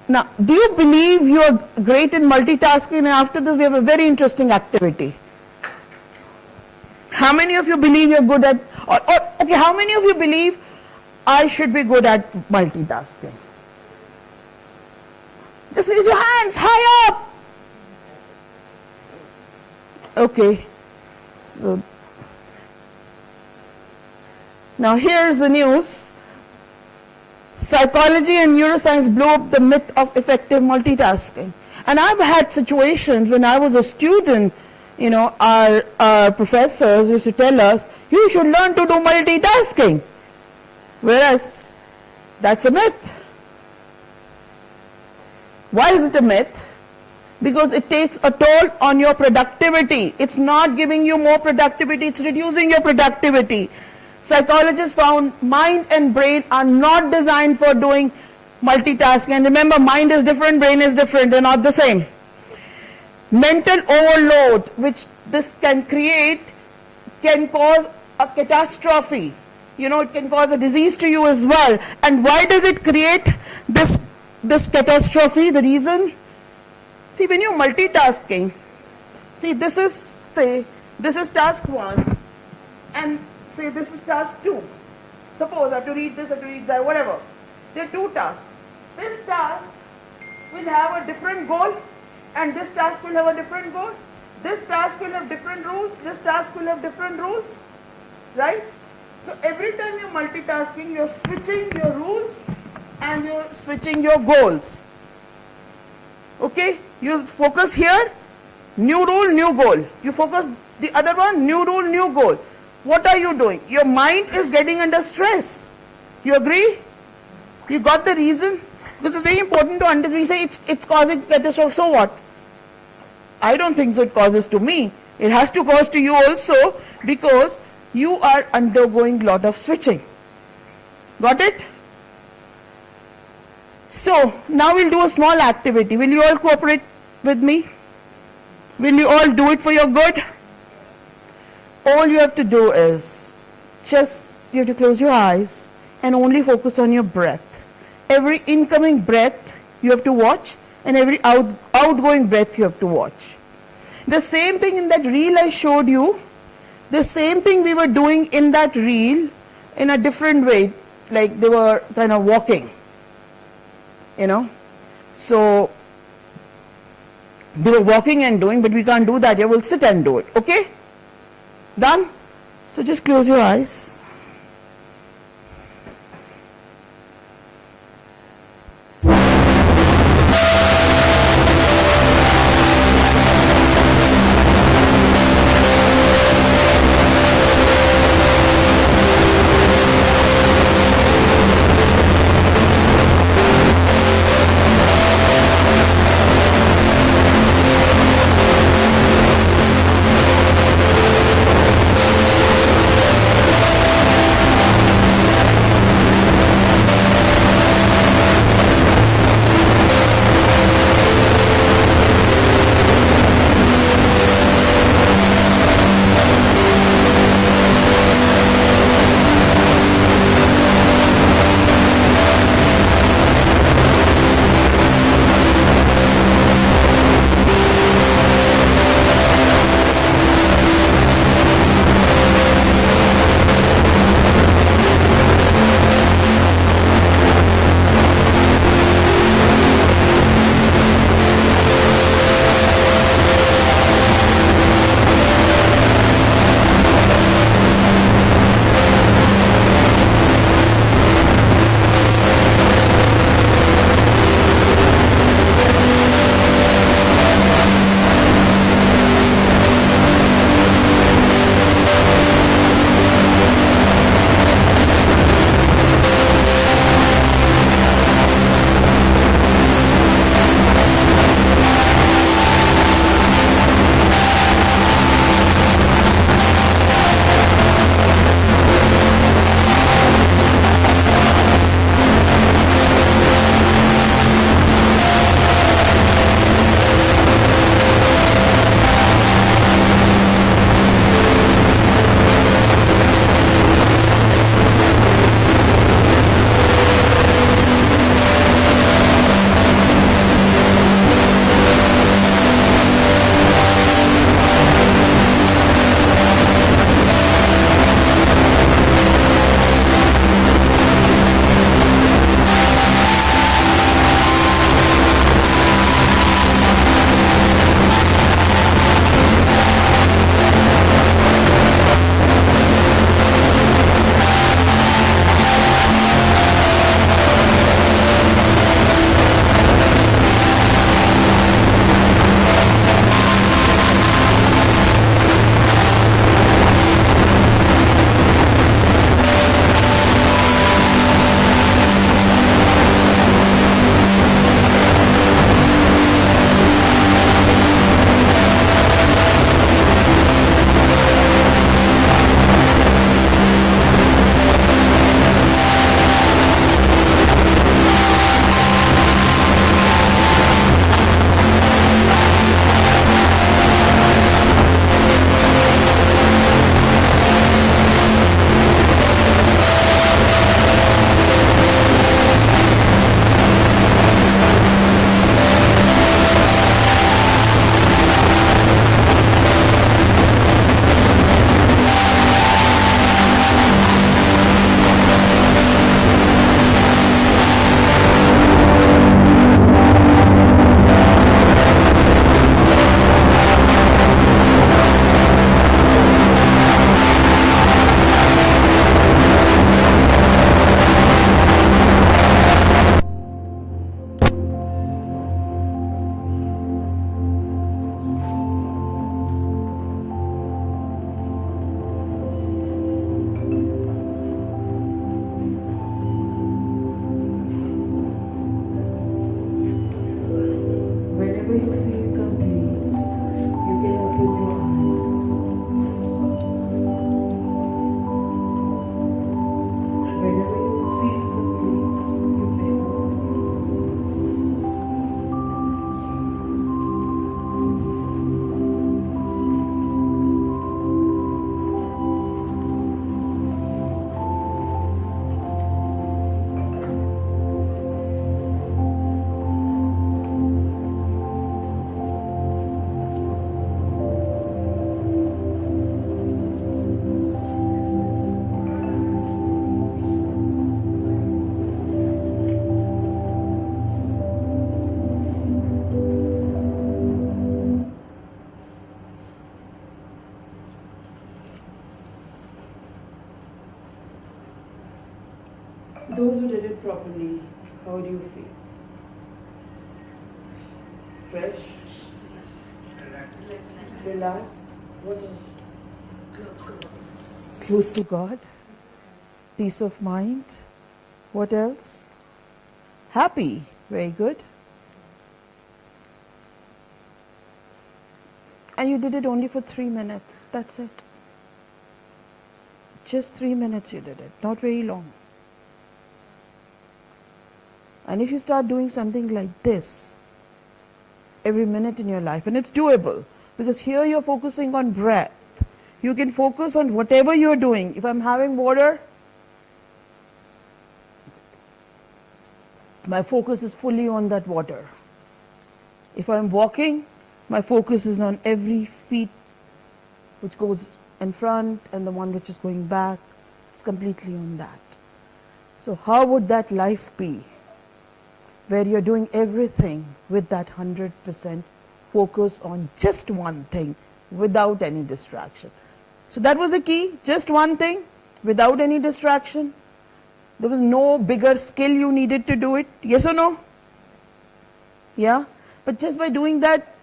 Speaker 6: Now, do you believe you are great in multitasking? And after this, we have a very interesting activity. How many of you believe you're good at, okay, how many of you believe I should be good at multitasking? Just raise your hands, high up. Okay, so now here's the news. Psychology and neuroscience blew up the myth of effective multitasking. And I've had situations when I was a student, you know, our professors used to tell us, you should learn to do multitasking. Whereas, that's a myth. Why is it a myth? Because it takes a toll on your productivity. It's not giving you more productivity, it's reducing your productivity. Psychologists found mind and brain are not designed for doing multitasking. And remember, mind is different, brain is different, they're not the same. Mental overload, which this can create, can cause a catastrophe. You know, it can cause a disease to you as well. And why does it create this catastrophe? The reason? See, when you're multitasking, see, this is task 1, and say this is task 2. Suppose I have to read this, I have to read that, whatever. There are 2 tasks. This task will have a different goal, and this task will have a different goal. This task will have different rules, this task will have different rules, right? So every time you're multitasking, you're switching your rules and you're switching your goals. Okay? You focus here, new rule, new goal. You focus the other one, new rule, new goal. What are you doing? Your mind is getting under stress. You agree? You got the reason? Because it's very important to understand. We say it's causing catastrophe. So what? I don't think so it causes to me. It has to cause to you also, because you are undergoing a lot of switching. Got it? So, now we'll do a small activity. Will you all cooperate with me? Will you all do it for your good? All you have to do is you have to close your eyes and only focus on your breath. Every incoming breath you have to watch, and every outgoing breath you have to watch. The same thing in that reel I showed you, the same thing we were doing in that reel in a different way, like they were kind of walking, So they were walking and doing, but we can't do that here. We'll sit and do it, okay? Done? So just close your eyes. Whenever you feel How do you feel? Fresh? Relaxed? What else? Close to God? Peace of mind? What else? Happy? Very good. And you did it only for 3 minutes. That's it. Just 3 minutes you did it. Not very long. And if you start doing something like this every minute in your life, and it's doable, because here you're focusing on breath. You can focus on whatever you're doing. If I'm having water, my focus is fully on that water. If I'm walking, my focus is on every feet which goes in front and the one which is going back. It's completely on that. So how would that life be, where you're doing everything with that 100% focus on just one thing without any distraction? So that was the key, just one thing without any distraction. There was no bigger skill you needed to do it. Yes or no? Yeah? But just by doing that,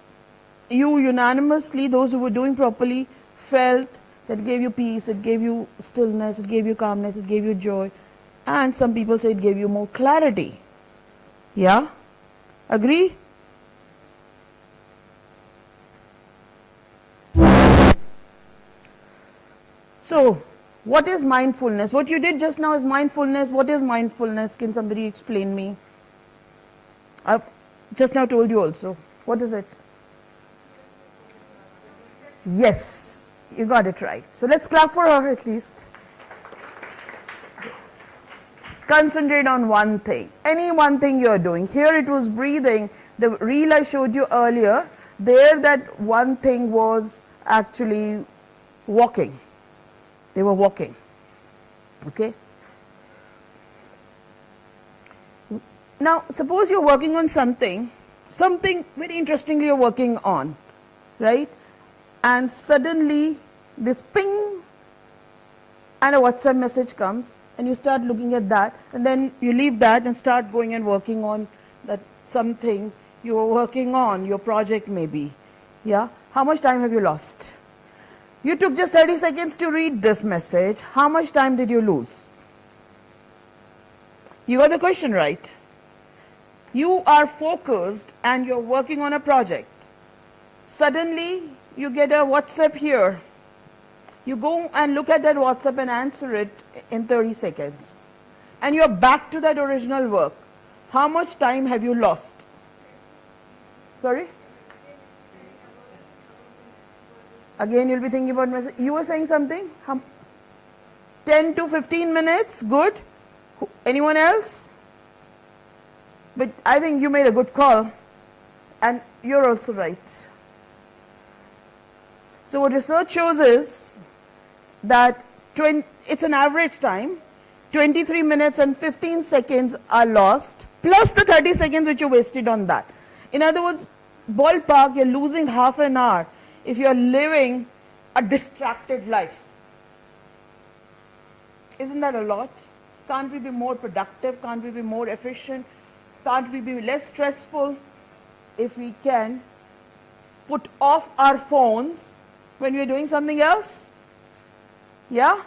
Speaker 6: you unanimously, those who were doing properly, felt that it gave you peace, it gave you stillness, it gave you calmness, it gave you joy. And some people say it gave you more clarity. Yeah? Agree? So, what is mindfulness? What you did just now is mindfulness. What is mindfulness? Can somebody explain me? I've just now told you also. What is it? Yes, you got it right. So let's clap for her at least. Concentrate on one thing. Any one thing you're doing. Here it was breathing. The reel I showed you earlier, there that one thing was actually walking. They were walking. Okay? Now, suppose you're working on something very interestingly you're working on, right? And suddenly this ping and a WhatsApp message comes and you start looking at that and then you leave that and start going and working on that something you were working on, your project maybe. Yeah? How much time have you lost? You took just 30 seconds to read this message. How much time did you lose? You got the question right. You are focused and you're working on a project. Suddenly, you get a WhatsApp here. You go and look at that WhatsApp and answer it in 30 seconds. And you're back to that original work. How much time have you lost? Sorry? Again, you'll be thinking about message. You were saying something? 10 to 15 minutes? Good. Anyone else? But I think you made a good call. And you're also right. So what research shows is that it's an average time. 23 minutes and 15 seconds are lost, plus the 30 seconds which you wasted on that. In other words, ballpark, you're losing half an hour if you're living a distracted life. Isn't that a lot? Can't we be more productive? Can't we be more efficient? Can't we be less stressful if we can put off our phones when we're doing something else? Yeah?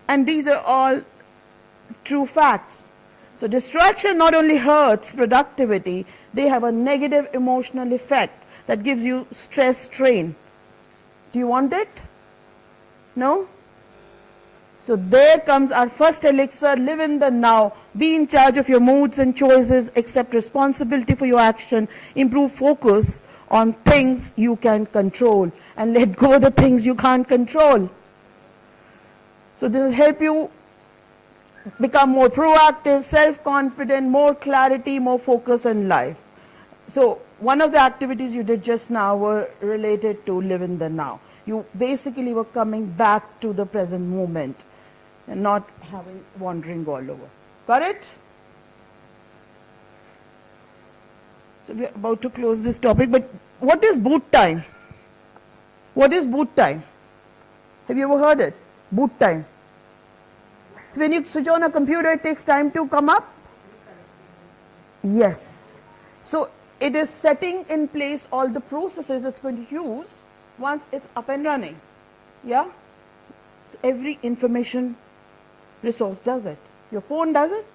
Speaker 6: And these are all true facts. So distraction not only hurts productivity, they have a negative emotional effect that gives you stress, strain. Do you want it? No? So there comes our first elixir, live in the now, be in charge of your moods and choices, accept responsibility for your action, improve focus on things you can control, and let go of the things you can't control. So this will help you become more proactive, self-confident, more clarity, more focus in life. So one of the activities you did just now were related to live in the now. You basically were coming back to the present moment and not having wandering all over. Got it? So we're about to close this topic, but what is boot time? What is boot time? Have you ever heard it? Boot time. So when you switch on a computer, it takes time to come up. Yes. So it is setting in place all the processes it's going to use once it's up and running. Yeah? So every information resource does it. Your phone does it.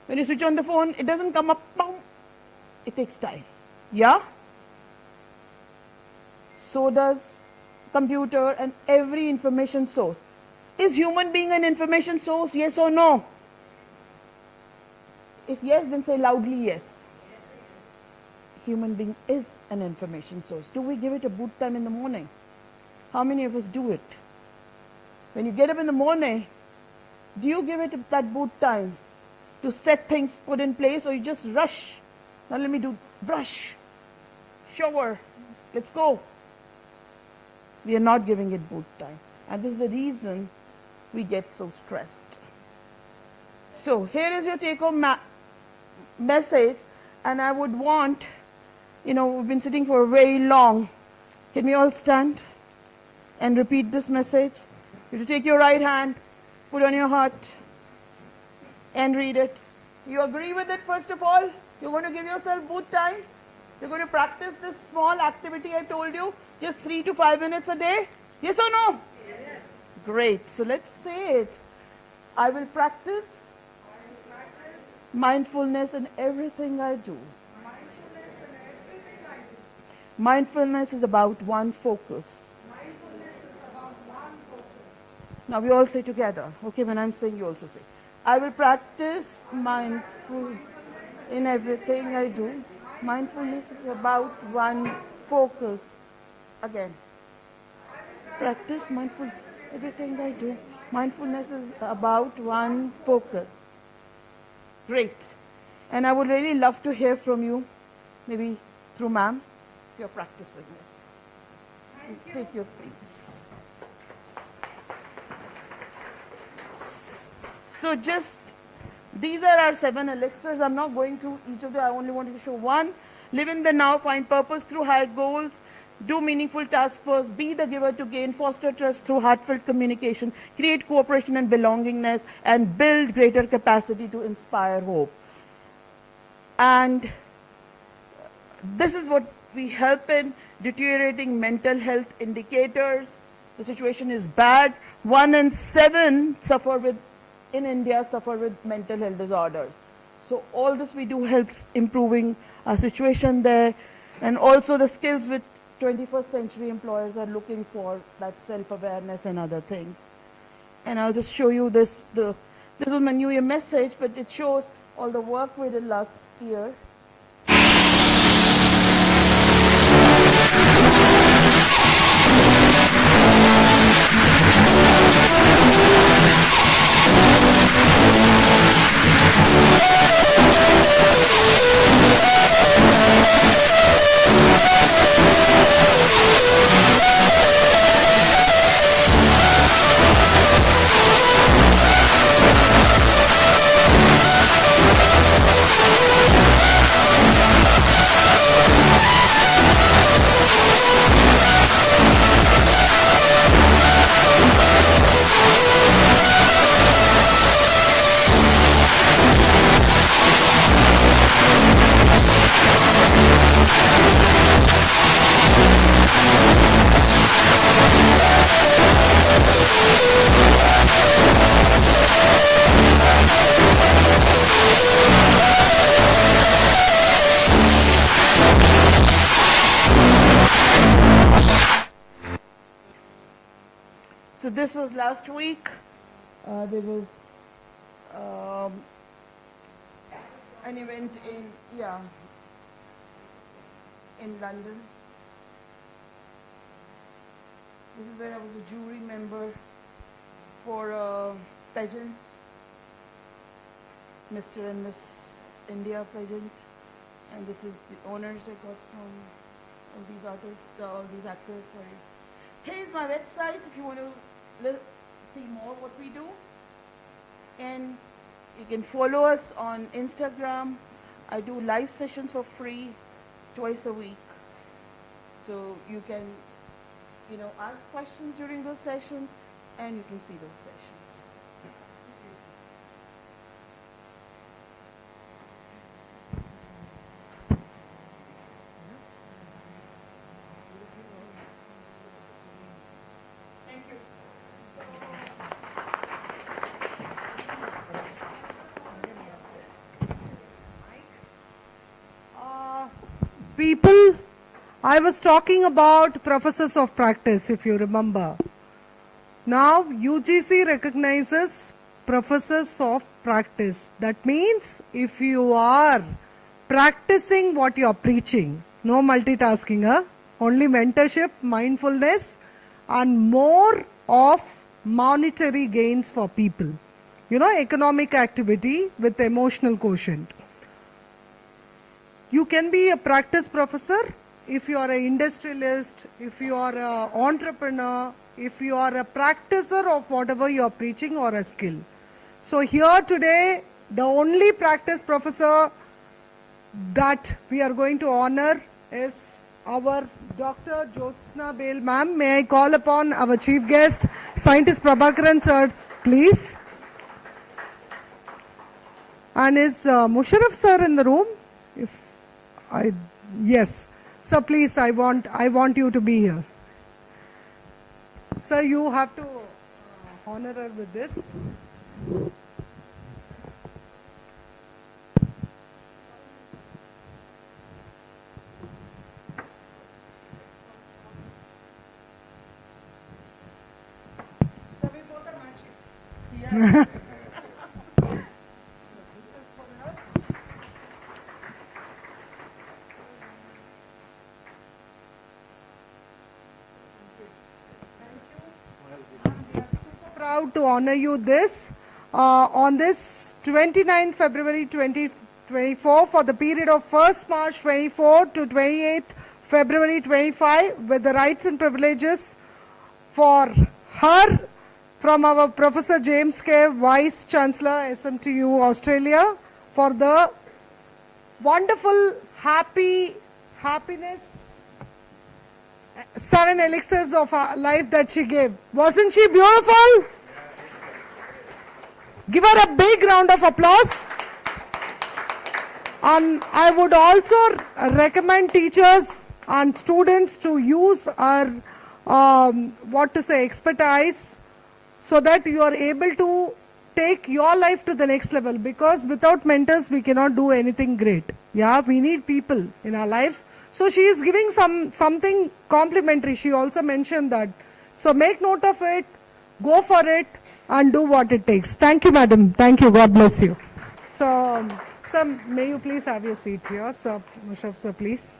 Speaker 6: When you switch on the phone, it doesn't come up, boom. It takes time. Yeah? So does computer and every information source. Is human being an information source? Yes or no? If yes, then say loudly yes. Human being is an information source. Do we give it a boot time in the morning? How many of us do it? When you get up in the morning, do you give it that boot time to set things put in place, or you just rush? Now let me do brush, shower, let's go. We are not giving it boot time. And this is the reason we get so stressed. So here is your take-home message, and I would want, we've been sitting for very long. Can we all stand and repeat this message? You have to take your right hand, put on your heart, and read it. You agree with it, first of all? You're going to give yourself boot time? You're going to practice this small activity I told you, just 3 to 5 minutes a day? Yes or no? Yes. Great. So let's say it. I will practice mindfulness in everything I do. Mindfulness is about one focus. Now we all say together. Okay, when I'm saying, you also say. I will practice mindful in everything I do. Mindfulness is about one focus. Again. Practice mindful everything I do. Mindfulness is about one focus. Great. And I would really love to hear from you, maybe through ma'am, if you're practicing it. Please take your seats. So these are our 7 elixirs. I'm not going through each of them. I only wanted to show one. Live in the now, find purpose through high goals, do meaningful tasks first, be the giver to gain, foster trust through heartfelt communication, create cooperation and belongingness, and build greater capacity to inspire hope. And this is what we help in deteriorating mental health indicators. The situation is bad. 1 in 7 in India suffer with mental health disorders. So all this we do helps improving our situation there, and also the skills which 21st century employers are looking for, that self-awareness and other things. And I'll just show you this. This was my New Year message, but it shows all the work we did last year. So this was last week. There was an event in London. This is where I was a jury member for a pageant, Mr. and Miss India pageant, and this is the honors I got from all these artists, all these actors. Sorry. Here's my website if you want to see more what we do, and you can follow us on Instagram. I do live sessions for free twice a week, so you can ask questions during those sessions, and you can see those sessions.
Speaker 1: people, I was talking about professors of practice, if you remember. Now, UGC recognizes professors of practice. That means if you are practicing what you are preaching, no multitasking, only mentorship, mindfulness, and more of monetary gains for people. You know, economic activity with emotional quotient. You can be a practice professor if you are an industrialist, if you are an entrepreneur, if you are a practicer of whatever you are preaching or a skill. So here today, the only practice professor that we are going to honor is our Dr. Jyotsna Bale ma'am. May I call upon our chief guest, Scientist Prabhakaran sir, please. And is Musharraf sir in the room? Yes. Sir, please, I want you to be here. Sir, you have to honor her with this. Sir, we both are matching. Yeah. Proud to honor you this on this 29 February 2024 for the period of 1st March 24 to 28th February 25 with the rights and privileges for her from our Professor James K. Vice Chancellor SMTU Australia for the wonderful happiness 7 elixirs of life that she gave. Wasn't she beautiful? Give her a big round of applause. And I would also recommend teachers and students to use our expertise so that you are able to take your life to the next level, because without mentors we cannot do anything great. Yeah, we need people in our lives. So she is giving something complimentary. She also mentioned that. So make note of it, go for it, and do what it takes. Thank you, madam. Thank you. God bless you. So, sir, may you please have your seat here. Sir, Musharraf sir, please.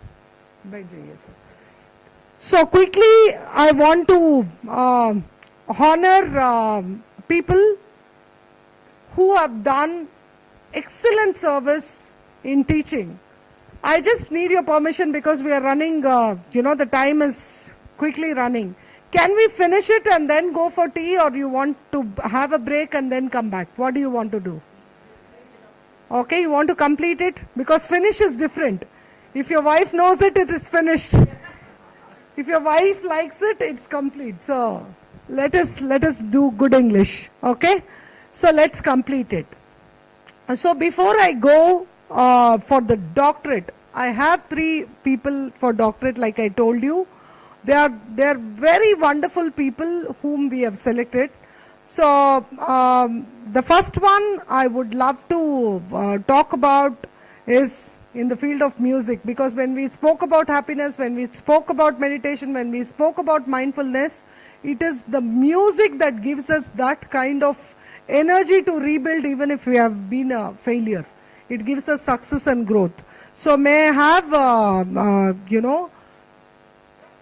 Speaker 1: So quickly, I want to honor people who have done excellent service in teaching. I just need your permission because we are running, the time is quickly running. Can we finish it and then go for tea, or you want to have a break and then come back? What do you want to do? Okay, you want to complete it? Because finish is different. If your wife knows it, it is finished. If your wife likes it, it's complete. So let us do good English. Okay? So let's complete it. So before I go for the doctorate, I have 3 people for doctorate, like I told you. They are very wonderful people whom we have selected. So the first one I would love to talk about is in the field of music, because when we spoke about happiness, when we spoke about meditation, when we spoke about mindfulness, it is the music that gives us that kind of energy to rebuild even if we have been a failure. It gives us success and growth. So may I have,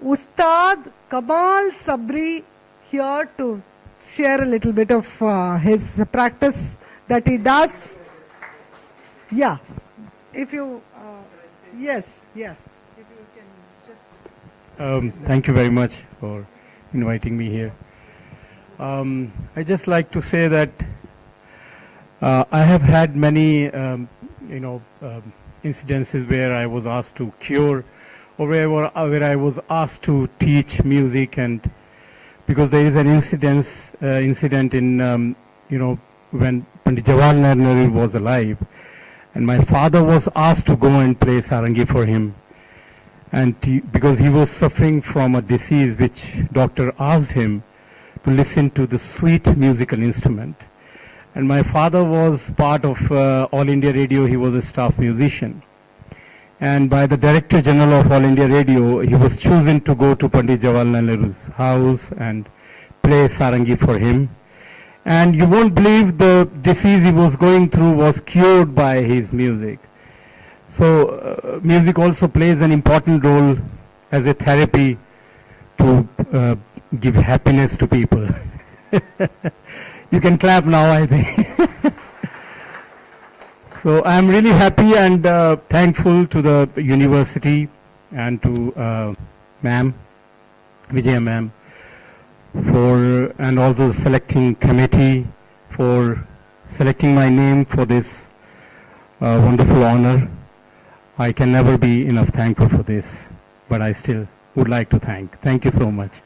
Speaker 1: Ustad Kamal Sabri here to share a little bit of his practice that he does. Yeah. If you, yes, yeah. If you can just.
Speaker 5: Thank you very much for inviting me here. I just like to say that I have had many, incidences where I was asked to cure, or where I was asked to teach music, and because there is an incident in, when Pandit Jawaharlal Nehru was alive, and my father was asked to go and play sarangi for him, and because he was suffering from a disease which doctor asked him to listen to the sweet musical instrument. And my father was part of All India Radio. He was a staff musician. And by the Director General of All India Radio, he was chosen to go to Pandit Jawaharlal Nehru's house and play sarangi for him. And you won't believe the disease he was going through was cured by his music. So music also plays an important role as a therapy to give happiness to people. You can clap now, I think. So I'm really happy and thankful to the university and to ma'am, Vijaya ma'am, and also the selecting committee for selecting my name for this wonderful honor. I can never be enough thankful for this, but I still would like to thank. Thank you so much.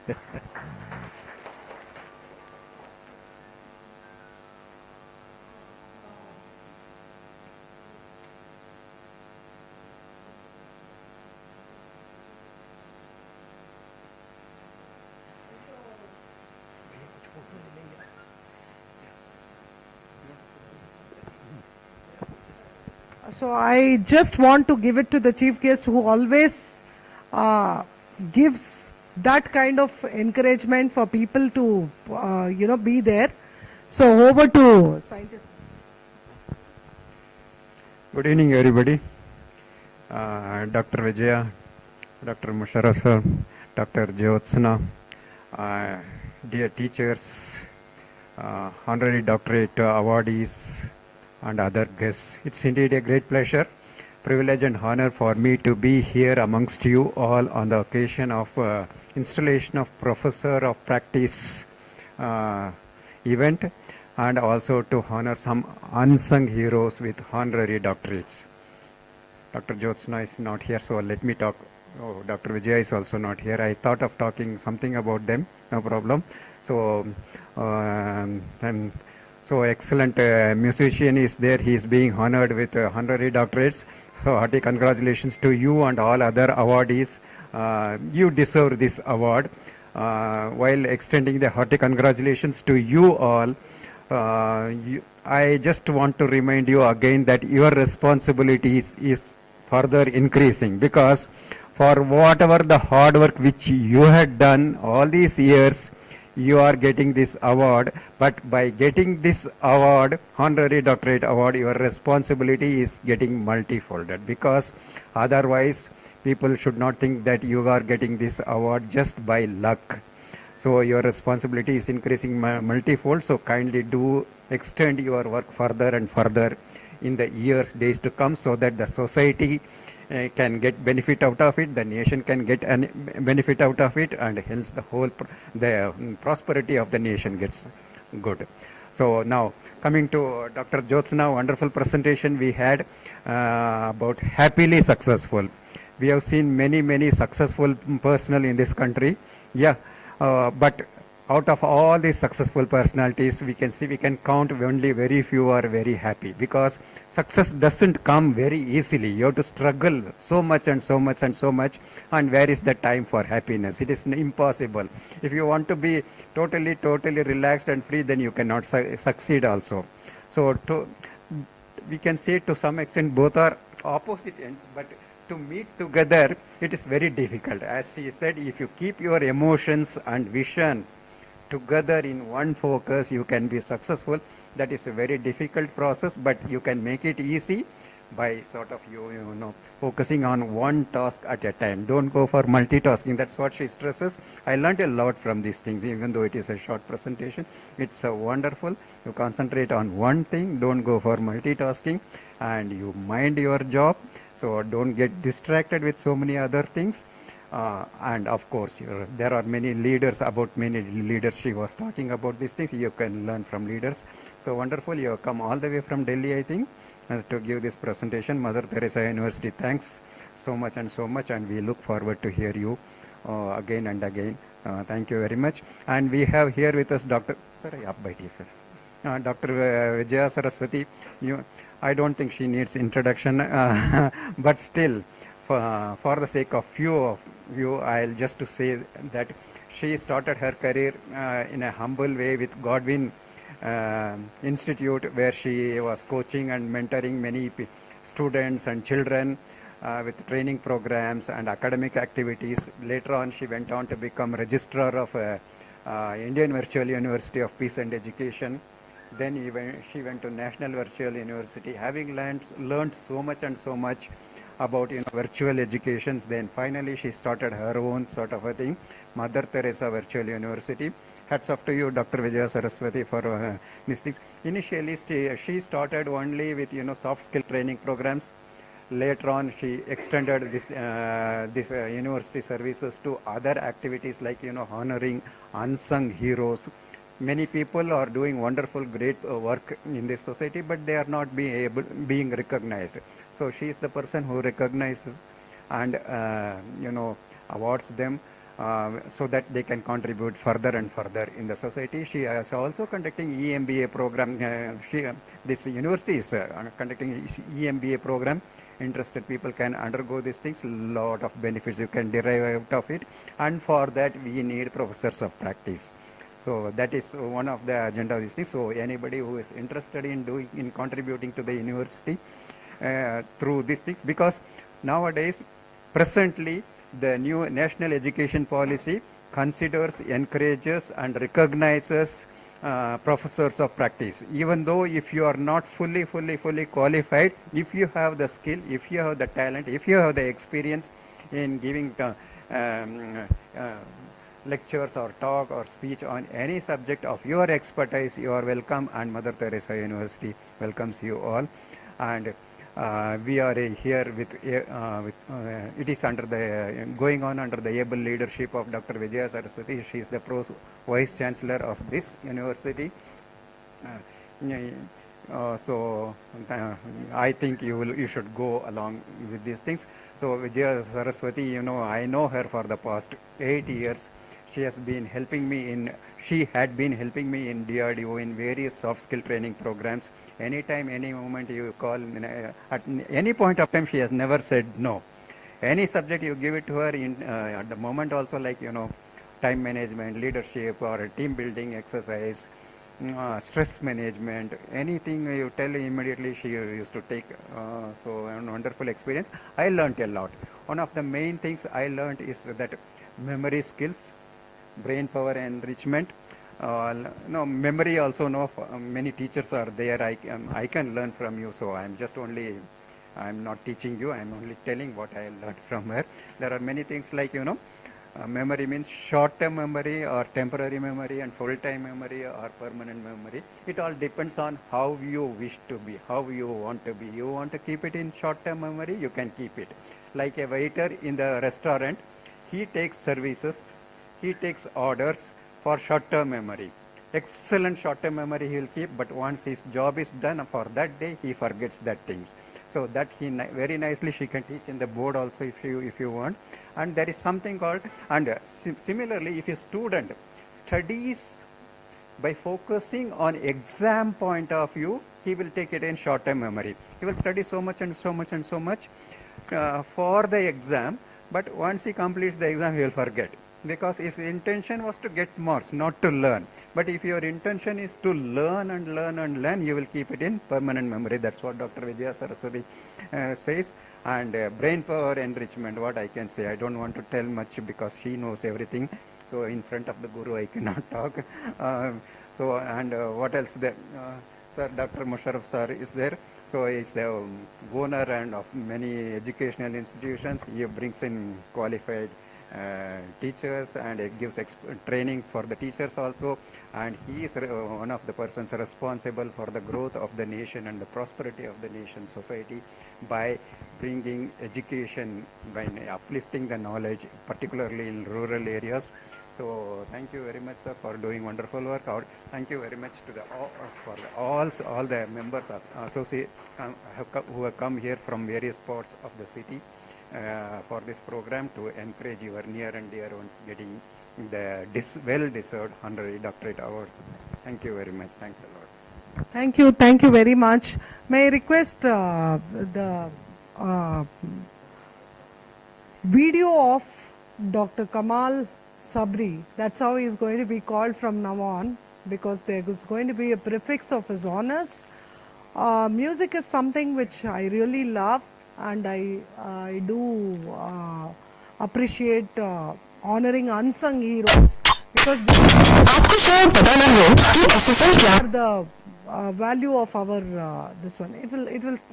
Speaker 2: So I just want to give it to the chief guest who always gives that kind of encouragement for people to, be there. So over to scientists.
Speaker 5: Good evening, everybody. Dr. Vijaya, Dr. Musharraf sir, Dr. Jyotsna, dear teachers, honorary doctorate awardees, and other guests. It's indeed a great pleasure, privilege and honor for me to be here amongst you all on the occasion of installation of Professor of Practice event, and also to honor some unsung heroes with honorary doctorates. Dr. Jyotsna is not here, so let me talk. Oh, Dr. Vijaya is also not here. I thought of talking something about them, no problem. So, so excellent musician is there. He is being honored with honorary doctorates. So hearty congratulations to you and all other awardees. You deserve this award. While extending the hearty congratulations to you all, I just want to remind you again that your responsibilities is further increasing, because for whatever the hard work which you had done all these years, you are getting this award. But by getting this award, honorary doctorate award, your responsibility is getting multifolded, because otherwise people should not think that you are getting this award just by luck. So your responsibility is increasing multifold. So kindly do extend your work further and further in the years, days to come, so that the society can get benefit out of it, the nation can get an benefit out of it, and hence the whole the prosperity of the nation gets good. So now coming to Dr. Jyotsna, wonderful presentation we had about happily successful. We have seen many successful personnel in this country. Yeah, but out of all these successful personalities, we can count only very few are very happy, because success doesn't come very easily. You have to struggle so much and so much and so much, and where is the time for happiness? It is impossible. If you want to be totally relaxed and free, then you cannot succeed also. So we can say to some extent both are opposite ends, but to meet together, it is very difficult. As she said, if you keep your emotions and vision together in one focus, you can be successful. That is a very difficult process, but you can make it easy by sort of focusing on one task at a time. Don't go for multitasking. That's what she stresses. I learned a lot from these things, even though it is a short presentation. It's wonderful. You concentrate on one thing. Don't go for multitasking, and you mind your job. So don't get distracted with so many other things. And of course, there are many leaders, she was talking about these things. You can learn from leaders. So wonderful. You have come all the way from Delhi, I think, to give this presentation. Mother Teresa University, thanks so much, and we look forward to hear you again and again. Thank you very much. And we have here with us Dr. Vijaya Saraswati. I don't think she needs introduction, but still, for the sake of few of you, I'll just to say that she started her career in a humble way with Godwin Institute, where she was coaching and mentoring many students and children. with training programs and academic activities. Later on, she went on to become registrar of Indian Virtual University of Peace and Education. Then she went to National Virtual University, having learned so much and so much about virtual educations. Then finally she started her own sort of a thing, Mother Teresa Virtual University. Hats off to you, Dr. Vijaya Saraswati, for these things. Initially she started only with soft skill training programs. Later on she extended this university services to other activities like honoring unsung heroes. Many people are doing wonderful, great work in this society, but they are not being recognized. So she is the person who recognizes and awards them so that they can contribute further and further in the society. She is also conducting EMBA program. This university is conducting EMBA program. Interested people can undergo these things. Lot of benefits you can derive out of it, and for that we need professors of practice. So that is one of the agenda of these things. So anybody who is interested in contributing to the university through these things, because nowadays, presently, the new national education policy considers, encourages and recognizes professors of practice. Even though if you are not fully qualified, if you have the skill, if you have the talent, if you have the experience in giving lectures or talk or speech on any subject of your expertise, you are welcome, and Mother Teresa University welcomes you all. And we are here with it is under the going on under the able leadership of Dr. Vijaya Saraswati. She is the Vice Chancellor of this university. So I think you should go along with these things. So Vijaya Saraswati, I know her for the past 8 years. She had been helping me in DRDO in various soft skill training programs. Anytime, any moment you call, at any point of time, she has never said no. Any subject you give it to her at the moment also, like, time management, leadership, or team building exercise, stress management, anything you tell immediately she used to take. So a wonderful experience. I learned a lot. One of the main things I learned is that memory skills, brain power enrichment, memory also. Many teachers are there. I can learn from you. So I'm not teaching you. I'm only telling what I learned from her. There are many things like memory means short-term memory or temporary memory, and full-time memory or permanent memory. It all depends on how you wish to be, how you want to be. You want to keep it in short-term memory, you can keep it. Like a waiter in the restaurant, he takes services, he takes orders for short-term memory. Excellent short-term memory he will keep, but once his job is done for that day, he forgets that things. So that very nicely she can teach in the board also if you want. And there is something called, and similarly, if a student studies by focusing on exam point of view, he will take it in short-term memory. He will study so much and so much and so much for the exam, but once he completes the exam, he will forget. Because his intention was to get marks, not to learn. But if your intention is to learn and learn and learn, you will keep it in permanent memory. That's what Dr. Vijaya Saraswati says. And brain power enrichment, what I can say, I don't want to tell much because she knows everything. So in front of the Guru, I cannot talk. What else there? Sir, Dr. Musharraf sir is there. So he's the owner and of many educational institutions. He brings in qualified teachers, and it gives training for the teachers also, and he is one of the persons responsible for the growth of the nation and the prosperity of the nation society by bringing education, by uplifting the knowledge, particularly in rural areas. So thank you very much, sir, for doing wonderful work. Thank you very much to all the members who have come here from various parts of the city for this program to encourage your near and dear ones getting the well-deserved honorary doctorate awards. Thank you very much. Thanks a lot.
Speaker 2: Thank you very much. May I request the video of Dr. Kamal Sabri, that's how he is going to be called from now on, because there is going to be a prefix of his honors. Music is something which I really love. and I do appreciate honoring unsung heroes, because this is the value of our this one.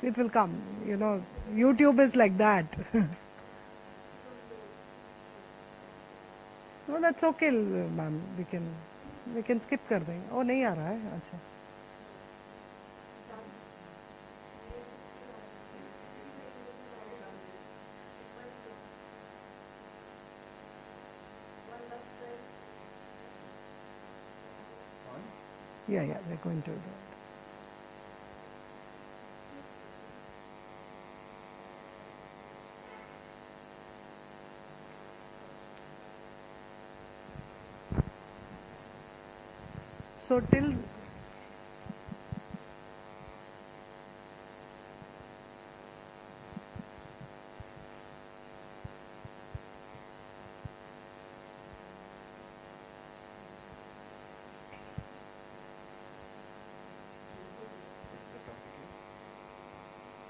Speaker 2: It will come. You know, YouTube is like that. No, that's okay, ma'am. We can skip कर देंगे. Oh, नहीं आ रहा है. अच्छा. Yeah, we're going to do it. So till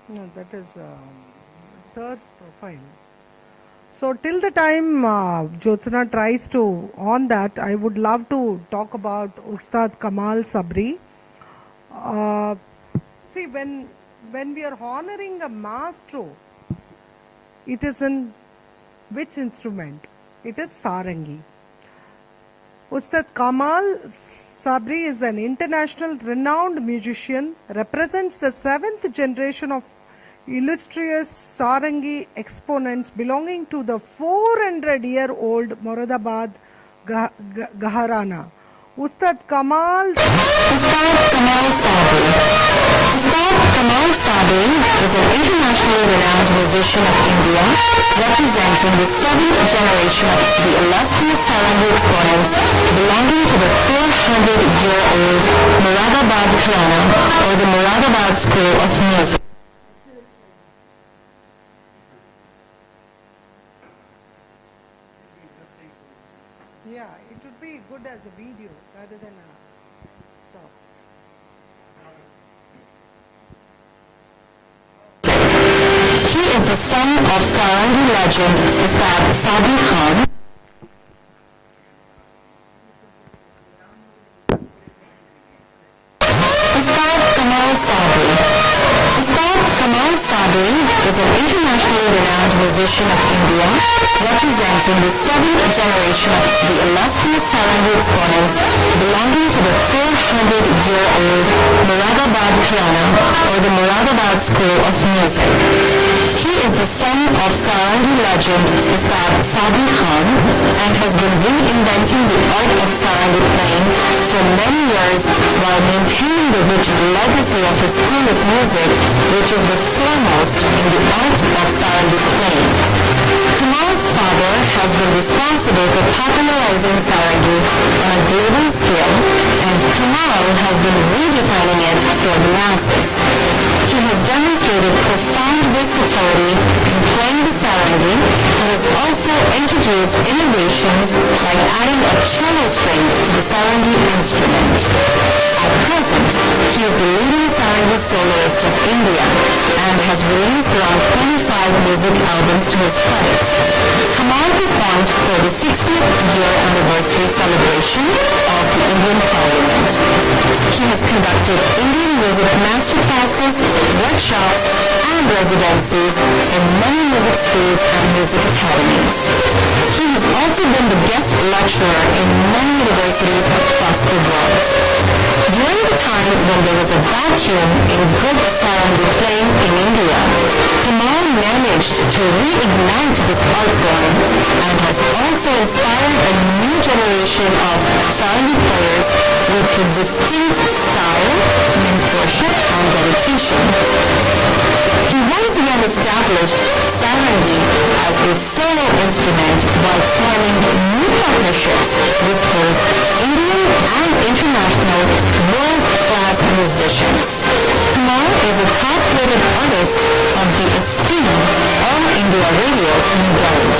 Speaker 2: no, that is sir's profile. So till the time Jyotsna tries to on that, I would love to talk about Ustad Kamal Sabri. See, when we are honoring a maestro, it is in which instrument? It is sarangi. Ustad Kamal Sabri is an international renowned musician, represents the 7th generation of illustrious sarangi exponents belonging to the 400-year-old Moradabad Gharana. Ustad Kamal
Speaker 13: Sabri. Ustad Kamal Sabri is an internationally renowned musician of India, representing the 7th generation of the illustrious sarangi exponents belonging to the 400-year-old Moradabad Gharana, or the Moradabad School of Music.
Speaker 2: Yeah, it would be good as a video rather than a talk.
Speaker 13: He is the son of sarangi legend Ustad Sabri Khan. Ustad Kamal Sabri. Ustad Kamal Sabri is an internationally renowned musician of India, representing the 7th generation of the illustrious sarangi exponents belonging to the 400-year-old Moradabad Gharana, or the Moradabad School of Music. He is the son of sarangi legend Ustad Sabri Khan and has been reinventing the art of sarangi playing for many years while maintaining the rich legacy of his school of music, which is the foremost in the art of sarangi playing. Kamal's father has been responsible for popularizing sarangi on a global scale, and Kamal has been redefining it for the masses. He has demonstrated profound versatility in playing the sarangi and has also introduced innovations like adding a cello string to the sarangi instrument. At present, he is the leading sarangi soloist of India and has released around 25 music albums to his credit. Kamal performed for the 60th year anniversary celebration of the Indian Parliament. He has conducted Indian music masterclasses, workshops, and residencies in many music schools and music academies. He has also been the guest lecturer in many universities across the world. During the time when there was a vacuum in good sarangi playing in India, Kamal managed to reignite this art form and has also inspired a new generation of sarangi players with his distinct style, mentorship, and dedication. He once again established sarangi as a solo instrument while forming new partnerships with both Indian and international world-class musicians. Kamal is a top-rated artist of the esteemed All India Radio in Delhi.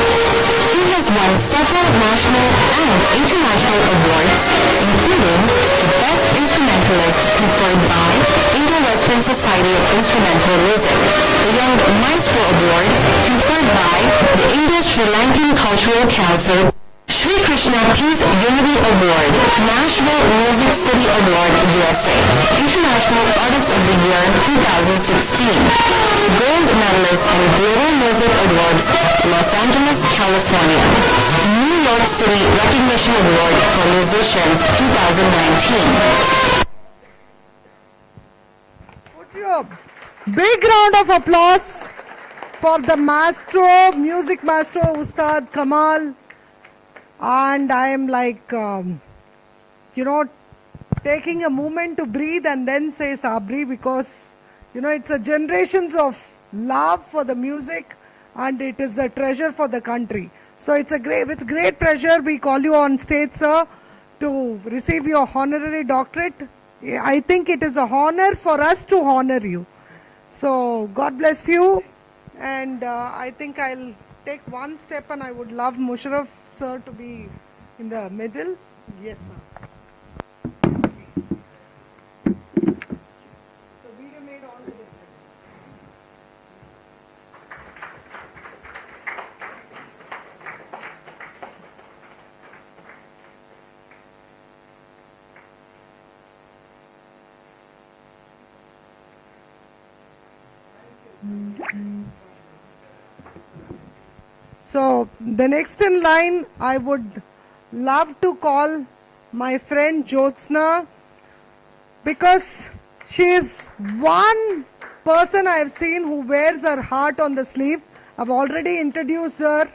Speaker 13: He has won several national and international awards, including the Best Instrumentalist conferred by Indo-Western Society of Instrumental Music, the Young Maestro Award conferred by the Indo-Sri Lankan Cultural Council, Sri Krishna Peace Unity Award, Nashville Music City Award USA, International Artist of the Year 2016, Gold Medalist in Global Music Awards, Los Angeles, California, New York City Recognition Award for Musicians 2019.
Speaker 1: Put your big round of applause for the maestro, music maestro, Ustad Kamal. And I am like, taking a moment to breathe and then say Sabri, because, it's a generations of love for the music and it is a treasure for the country. So it's with great pleasure we call you on stage, sir, to receive your honorary doctorate. I think it is a honor for us to honor you. So God bless you. And I think I'll take one step and I would love Musharraf sir to be in the middle. Yes, sir. So video made all the difference. So the next in line, I would love to call my friend Jyotsna, because she is one person I have seen who wears her heart on the sleeve. I've already introduced her.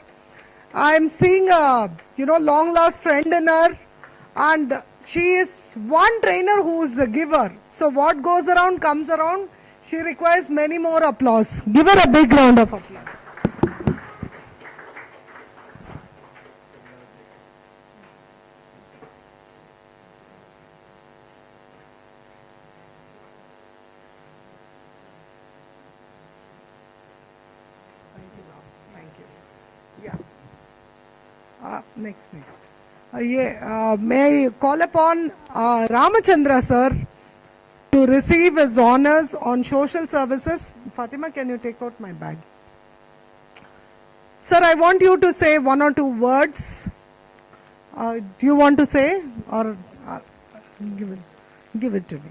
Speaker 1: I am seeing a long lost friend in her, and she is one trainer who is a giver. So what goes around comes around. She requires many more applause. Give her a big round of applause. Next. May I call upon Ramachandra sir to receive his honors on social services. Fatima, can you take out my bag? Sir, I want you to say one or two words. Do you want to say, or give it to me?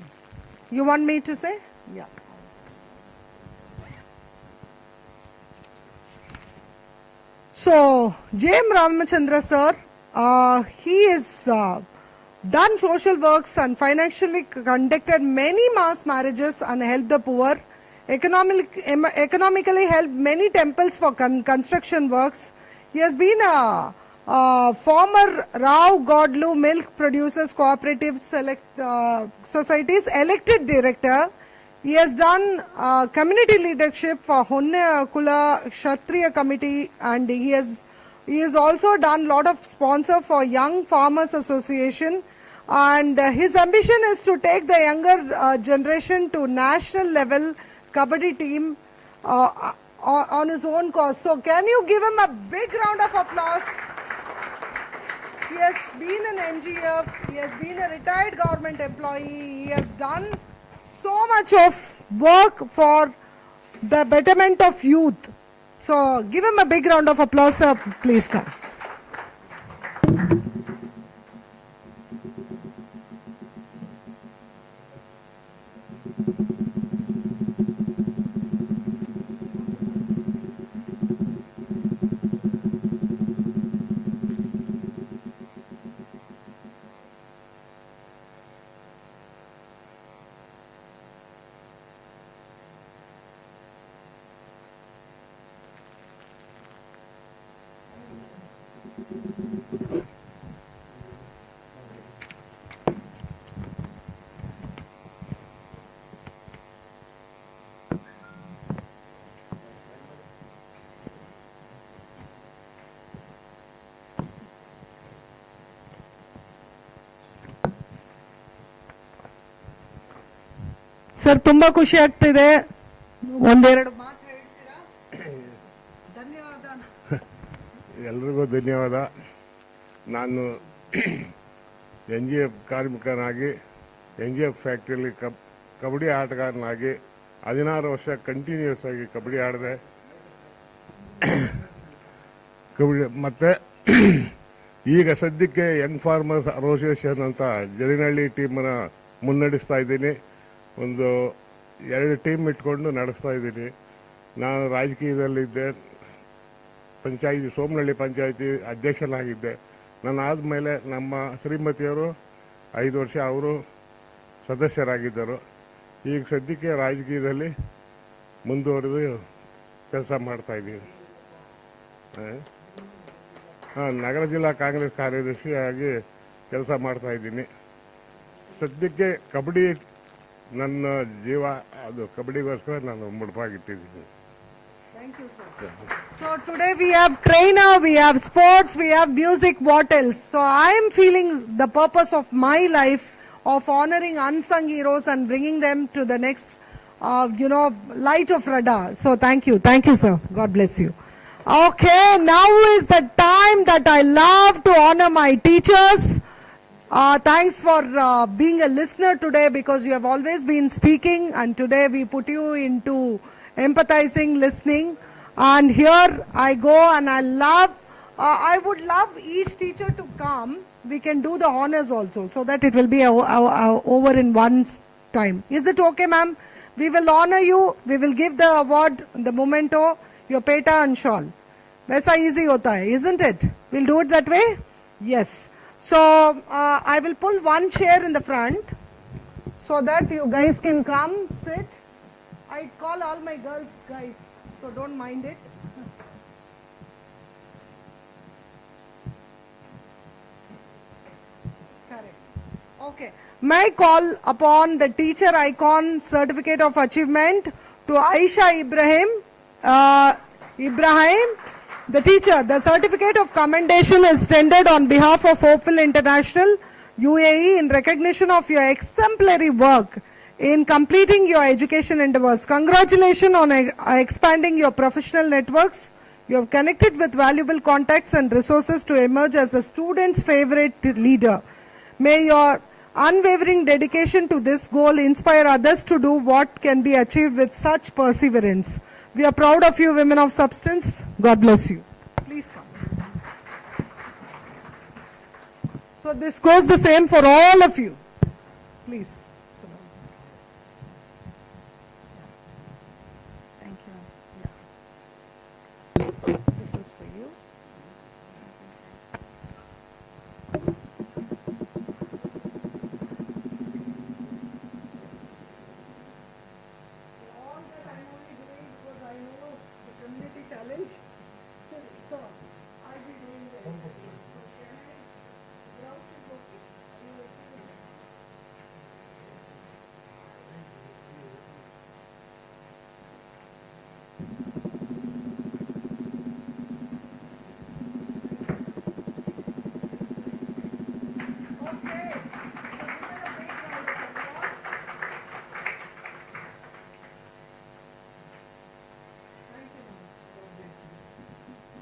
Speaker 1: You want me to say? Yeah. So, J.M. Ramachandra sir, he has done social works and financially conducted many mass marriages and helped the poor, economically helped many temples for construction works. He has been a former Rao Godlu Milk Producers Cooperative Society's elected director. He has done community leadership for Honne Kula Kshatriya Committee, and he has also done lot of sponsor for Young Farmers Association, and his ambition is to take the younger generation to national level Kabaddi team on his own cause. So can you give him a big round of applause? He has been an NGF, he has been a retired government employee, he has done so much of work for the betterment of youth. So give him a big round of applause, sir. Please come. Sir ತುಂಬಾ ಖುಷಿ ಆಗ್ತಿದೆ. ಒಂದೆರಡು ಮಾತು ಹೇಳ್ತೀರಾ? ಧನ್ಯವಾದ.
Speaker 14: ಎಲ್ರಿಗೂ ಧನ್ಯವಾದ. ನಾನು NGF ಕಾರ್ಮಿಕನಾಗಿ NGF ಫ್ಯಾಕ್ಟ್ರಿಯಲ್ಲಿ ಕಬಡ್ಡಿ ಆಟಗಾರನಾಗಿ 16 ವರ್ಷ ಕಂಟಿನ್ಯೂಸ್ ಆಗಿ ಕಬಡ್ಡಿ ಆಡಿದೆ. ಕಬಡ್ಡಿ ಮತ್ತು ಈಗ ಸದ್ಯಕ್ಕೆ ಯಂಗ್ ಫಾರ್ಮರ್ಸ್ ಅಸೋಸಿಯೇಷನ್ ಅಂತ ಜಲಿನಹಳ್ಳಿ ಟೀಮನ್ನು ಮುನ್ನಡೆಸ್ತಾ ಇದ್ದೀನಿ. ಒಂದು 2 ಟೀಮ್ ಇಟ್ಕೊಂಡು ನಡೆಸ್ತಾ ಇದ್ದೀನಿ. ನಾನು ರಾಜಕೀಯದಲ್ಲಿದ್ದೆ, ಸೋಮನಹಳ್ಳಿ ಪಂಚಾಯಿತಿ ಅಧ್ಯಕ್ಷನಾಗಿದ್ದೆ. ನಾನು ಆದಮೇಲೆ ನಮ್ಮ ಶ್ರೀಮತಿಯವರು 5 ವರ್ಷ ಅವರು ಸದಸ್ಯರಾಗಿದ್ದರು. ಈಗ ಸದ್ಯಕ್ಕೆ ರಾಜಕೀಯದಲ್ಲಿ ಮುಂದುವರೆದು ಕೆಲಸ ಮಾಡ್ತಾಯಿದ್ದೀವಿ. ನಗರ ಜಿಲ್ಲಾ ಕಾಂಗ್ರೆಸ್ ಕಾರ್ಯದರ್ಶಿಯಾಗಿ ಕೆಲಸ ಮಾಡ್ತಾಯಿದ್ದೀನಿ. ಸದ್ಯಕ್ಕೆ ಕಬಡ್ಡಿ ನನ್ನ ಜೀವ, ಅದು ಕಬಡ್ಡಿಗೋಸ್ಕರ ನಾನು ಮುಡುಪಾಗಿಟ್ಟಿದ್ದೀನಿ.
Speaker 1: Thank you, sir. So today we have trainer, we have sports, we have music, what else? So I am feeling the purpose of my life of honoring unsung heroes and bringing them to the next, light of radar. So thank you, sir. God bless you. Okay, now is the time that I love to honor my teachers. Thanks for being a listener today, because you have always been speaking, and today we put you into empathizing, listening. And here I go, and I would love each teacher to come. We can do the honors also, so that it will be over in one time. Is it okay, ma'am? We will honor you. We will give the award, the memento, your peta and shawl. Waisa easy hota hai, isn't it? We'll do it that way? Yes. So I will pull one chair in the front so that you guys can come, sit. I call all my girls guys, so don't mind it. Correct. Okay. May I call upon the teacher icon certificate of achievement to Aisha Ibrahim. The teacher, the certificate of commendation is tendered on behalf of Hopeful International, UAE, in recognition of your exemplary work in completing your education endeavors. Congratulations on expanding your professional networks. You have connected with valuable contacts and resources to emerge as a student's favorite leader. May your unwavering dedication to this goal inspire others to do what can be achieved with such perseverance. We are proud of you, women of substance. God bless you. Please come. So this goes the same for all of you. Please. Thank you. Yeah. This is for you. All that I'm only doing because I know the community challenge. So I'll be doing that. So can I? Ground is okay. Are you okay with it? Okay.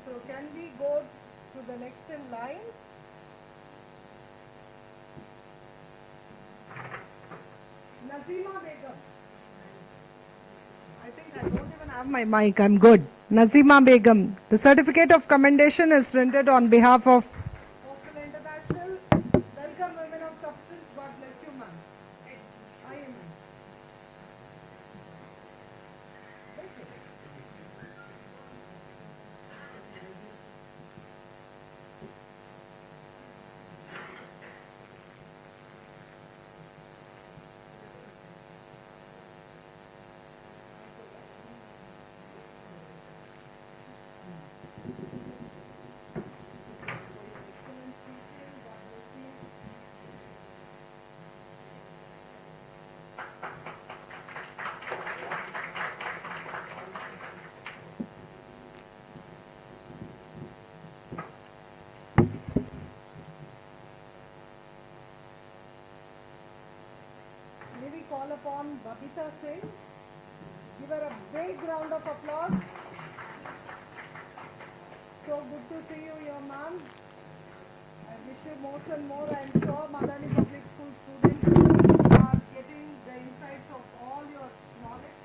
Speaker 1: So can we go to the next in line? Nazima Begum. I think I don't even have my mic. I'm good. Nazima Begum. The certificate of commendation is rendered on behalf of Hopeful International. Welcome, women of substance. God bless you, ma'am. I am. May we call upon Babita Singh? Give her a big round of applause. So good to see you, your ma'am. I wish you more and more. I am sure Madani Public School students are getting the insights of all your knowledge.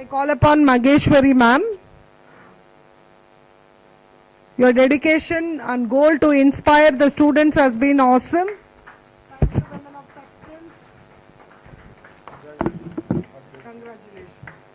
Speaker 2: I call upon Mageshwari ma'am. Your dedication and goal to inspire the students has been awesome. Thank you, women of substance. Congratulations.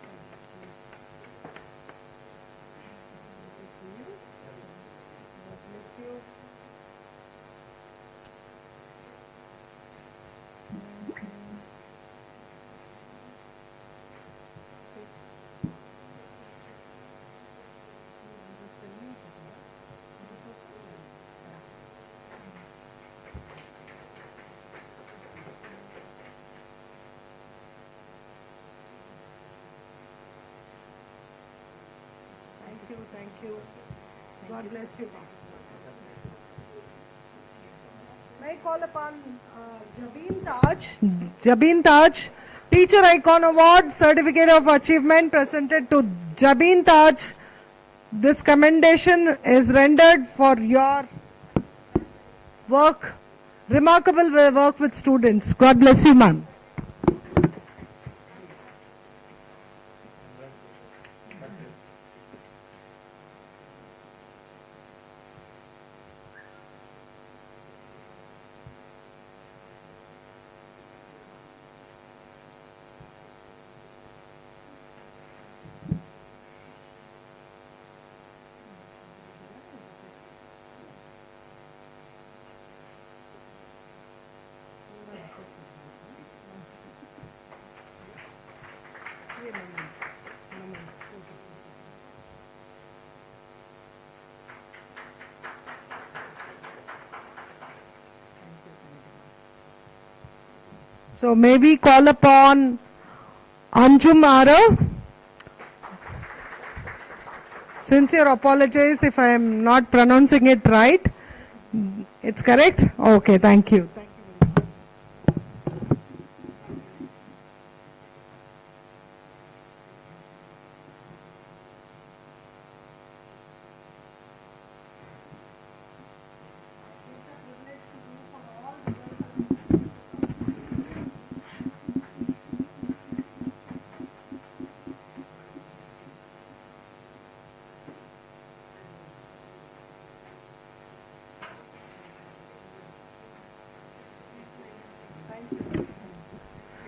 Speaker 2: Thank you. God bless you. May I call upon Jabin Taj. Jabin Taj, Teacher Icon Award, Certificate of Achievement presented to Jabin Taj. This commendation is rendered for your work, remarkable work with students. God bless you, ma'am. So may we call upon Anjum Ara. Sincere apologies if I am not pronouncing it right. It's correct? Okay, thank you.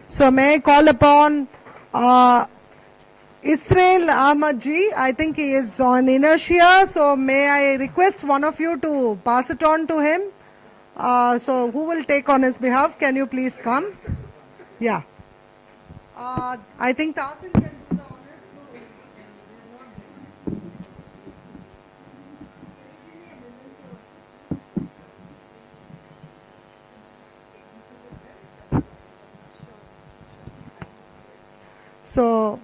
Speaker 2: So may I call upon Israel Ahmad ji. I think he is on inertia. So may I request one of you to pass it on to him. So who will take on his behalf? Can you please come? Yeah. I think Tasin can do the honors. So,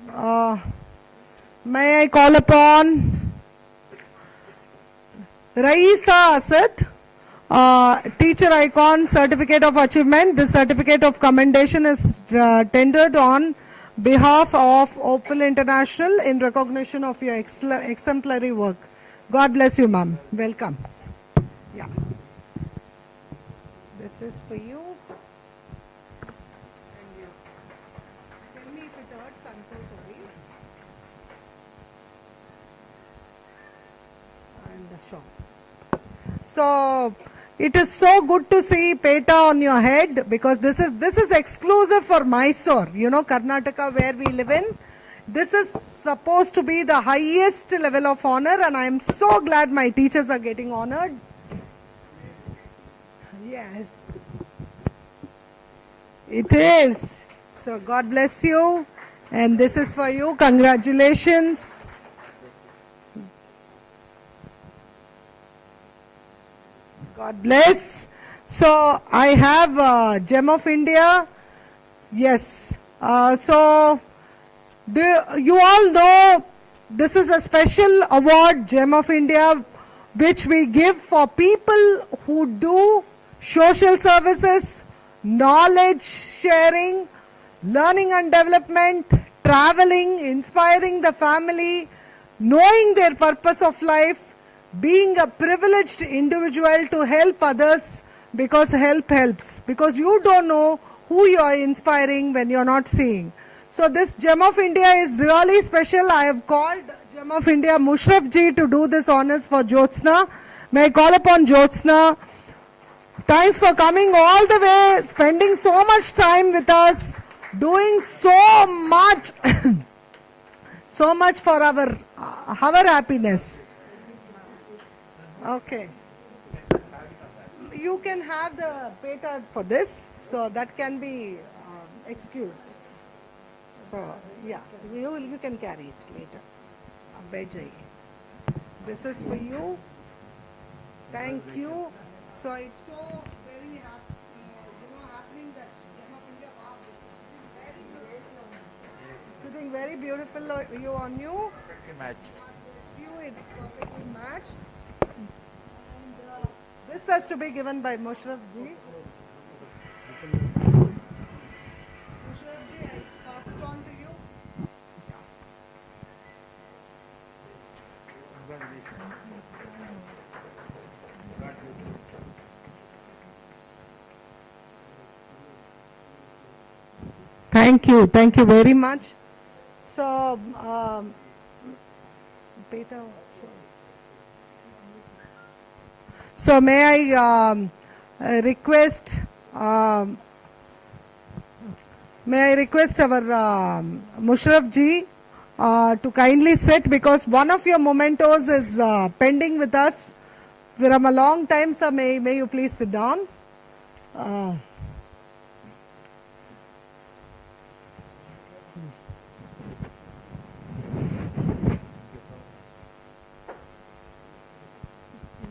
Speaker 2: may I call upon Raisa Asad, Teacher Icon Certificate of Achievement. This certificate of commendation is tendered on behalf of Opal International in recognition of your exemplary work. God bless you, ma'am. Welcome. Yeah. This is for you. So it is so good to see Peta on your head, because this is exclusive for Mysore, you know, Karnataka, where we live in. This is supposed to be the highest level of honor, and I am so glad my teachers are getting honored. Yes, it is. So God bless you, and this is for you. Congratulations. God bless. So I have Gem of India. Yes. So you all know this is a special award, Gem of India, which we give for people who do social services, knowledge sharing, learning and development, traveling, inspiring the family, knowing their purpose of life, being a privileged individual to help others, because help helps. Because you don't know who you are inspiring when you're not seeing. So this Gem of India is really special. I have called Gem of India Mushraf ji to do this honors for Jyotsna. May I call upon Jyotsna. Thanks for coming all the way, spending so much time with us, doing so much, so much for our happiness. Okay. You can have the paper for this, so that can be excused. So, yeah, you can carry it later. This is for you. Thank you. So it's so very happening that Gem of India, wow, this is sitting very beautiful you on you.
Speaker 3: Perfectly matched.
Speaker 2: It's perfectly matched. And this has to be given by Mushraf ji. Mushraf ji, I pass it on to you. Thank you very much. So, Peter, so may I request our Mushraf ji to kindly sit, because one of your mementos is pending with us from a long time. So may you please sit down.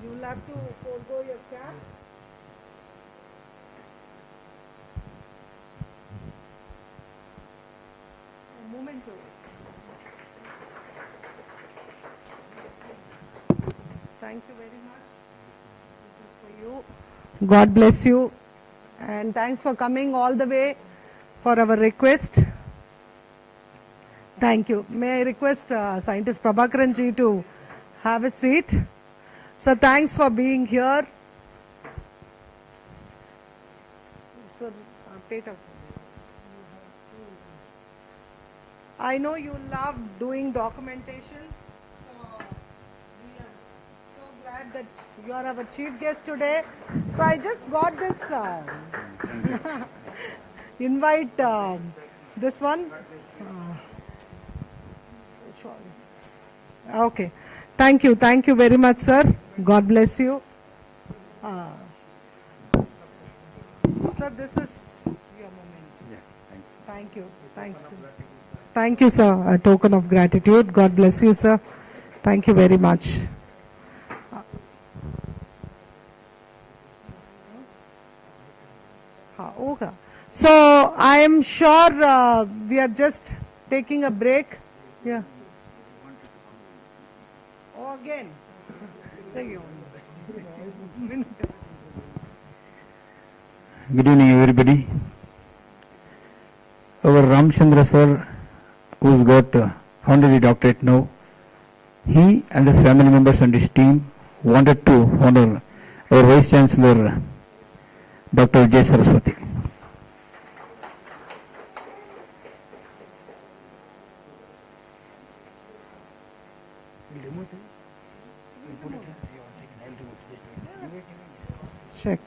Speaker 2: You'll have to forego your cap. A memento. Thank you very much. This is for you. God bless you. And thanks for coming all the way for our request. Thank you. May I request Scientist Prabhakaran ji to have a seat. So thanks for being here. So, Peter, I know you love doing documentation. So we are so glad that you are our chief guest today. So I just got this invite, this one. Okay. Thank you very much, sir. God bless you. Sir, this is your moment.
Speaker 3: Yeah, thanks.
Speaker 2: Thank you, sir. A token of gratitude. God bless you, sir. Thank you very much. Okay. So I am sure we are just taking a break. Yeah. Oh, again. Thank you.
Speaker 5: Good evening, everybody. Our Ramchandra sir, who's got honorary doctorate now, he and his family members and his team wanted to honor our Vice Chancellor, Dr. J. Saraswati.
Speaker 2: Check.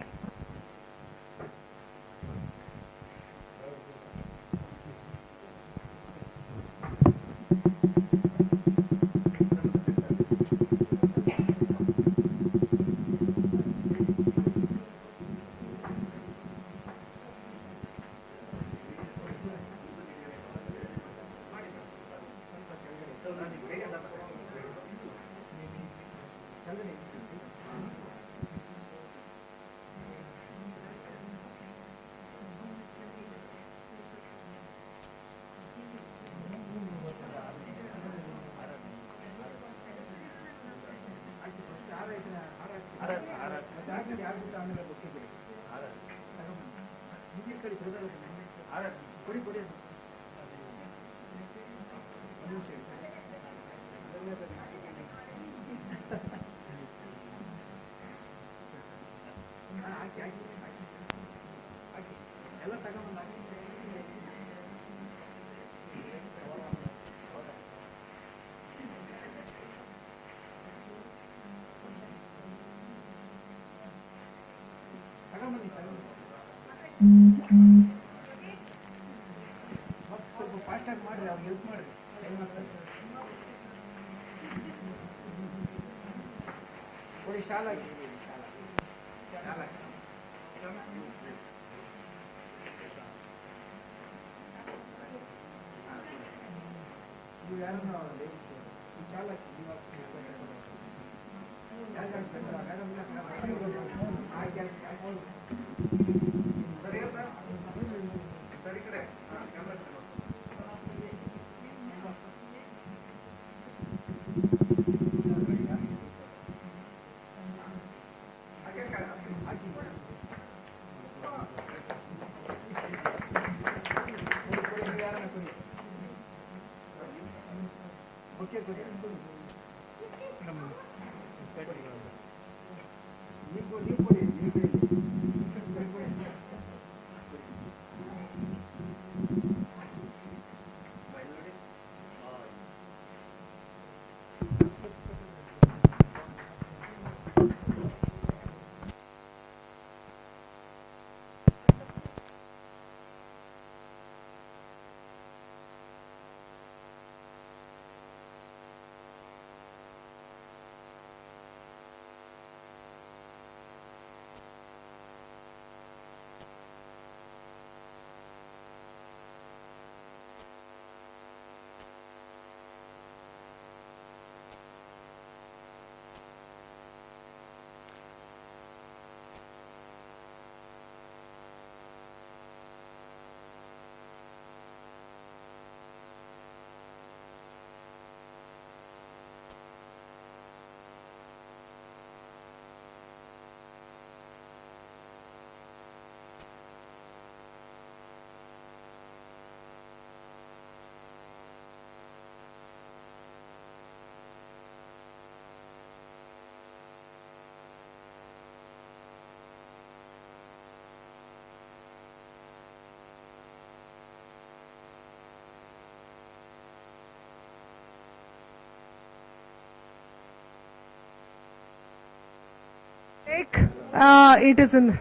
Speaker 2: It is in.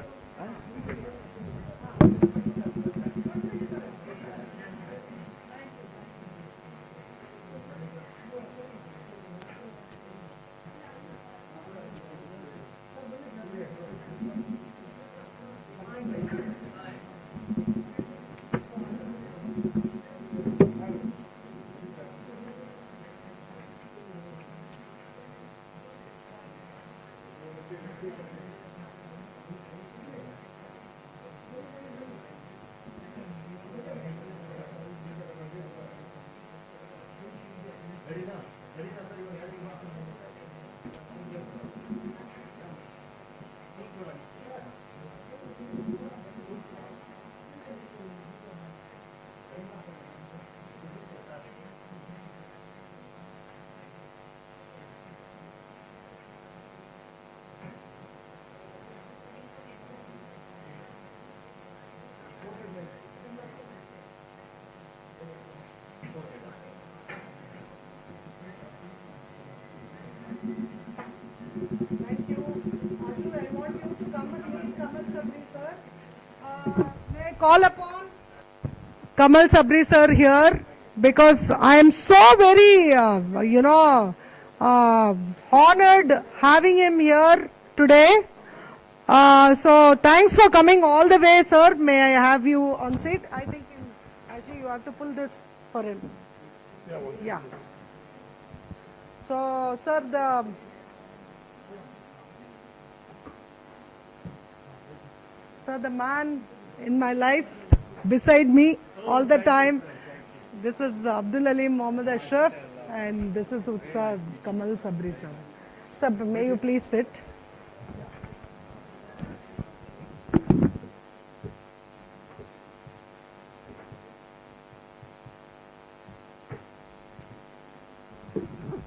Speaker 2: Thank you. Ashu, I want you to come and meet Kamal Sabri sir. May I call upon Kamal Sabri sir here because I am so very, honored having him here today. So thanks for coming all the way, sir. May I have you on seat? I think actually you have to pull this for him. Yeah. So, sir, the man in my life beside me all the time. This is Abdul Alim Mohammad Ashraf and this is Utsa Kamal Sabri sir. Sir, may you please sit?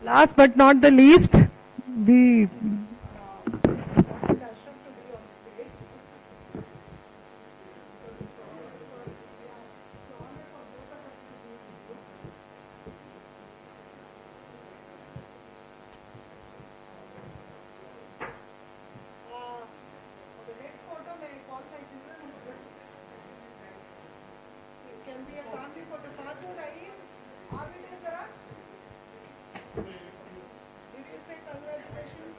Speaker 2: Last but not the least, we Did you say congratulations?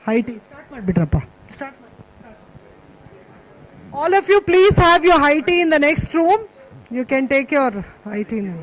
Speaker 2: High tea. Start madbitrappa. Start. All of you, please have your high tea in the next room. You can take your high tea now.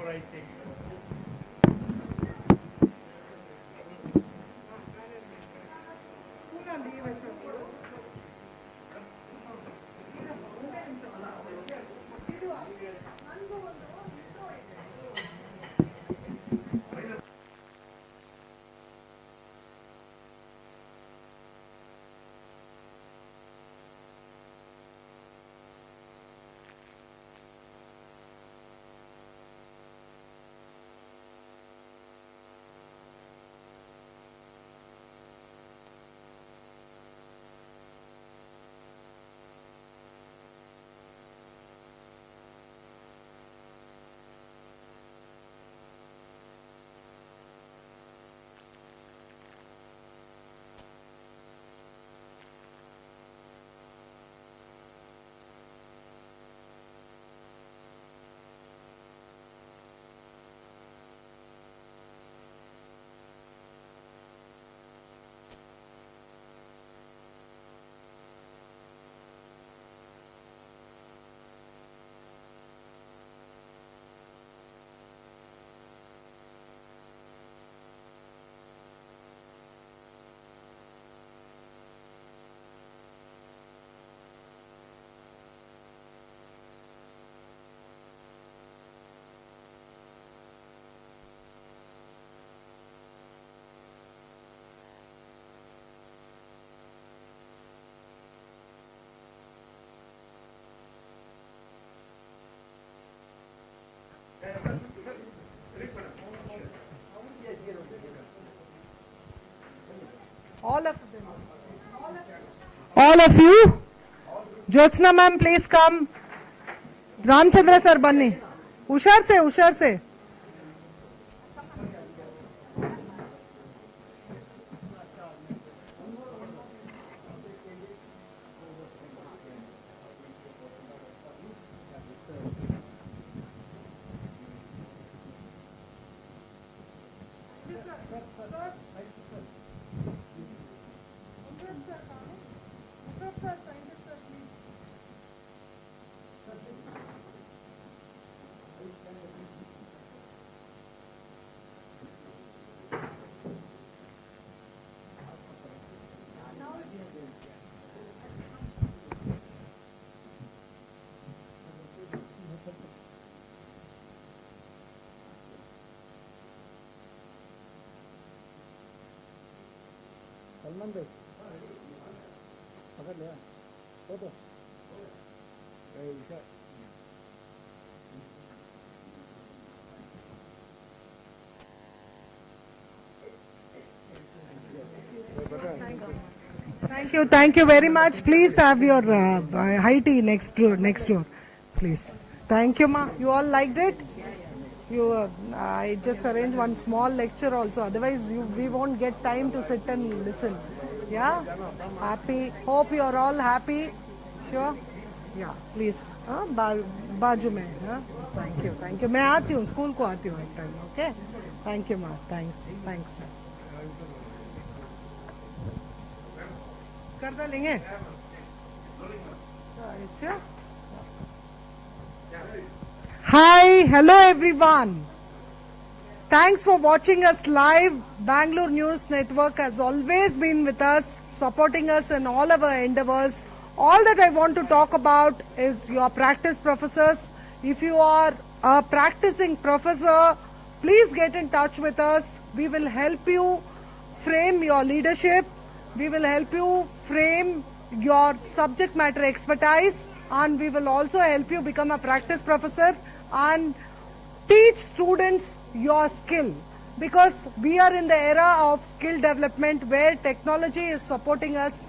Speaker 2: All of them. All of you. Jyotsna ma'am, please come. Ramchandra sir, banni. Ushar se, Ushar se. Thank you very much. Please have your high tea next door, please. Thank you, ma. You all liked it? I just arranged one small lecture also. Otherwise, we won't get time to sit and listen. Yeah? Happy. Hope you are all happy. Sure? Yeah, please. बाजू में. Thank you. मैं आती हूँ, school को आती हूँ एक time. Okay? Thank you, ma. Thanks. कर लेंगे. Hi, hello everyone. Thanks for watching us live. Bangalore News Network has always been with us, supporting us in all our endeavors. All that I want to talk about is your practice professors. If you are a practicing professor, please get in touch with us. We will help you frame your leadership. We will help you frame your subject matter expertise, and we will also help you become a practice professor and teach students your skill, because we are in the era of skill development where technology is supporting us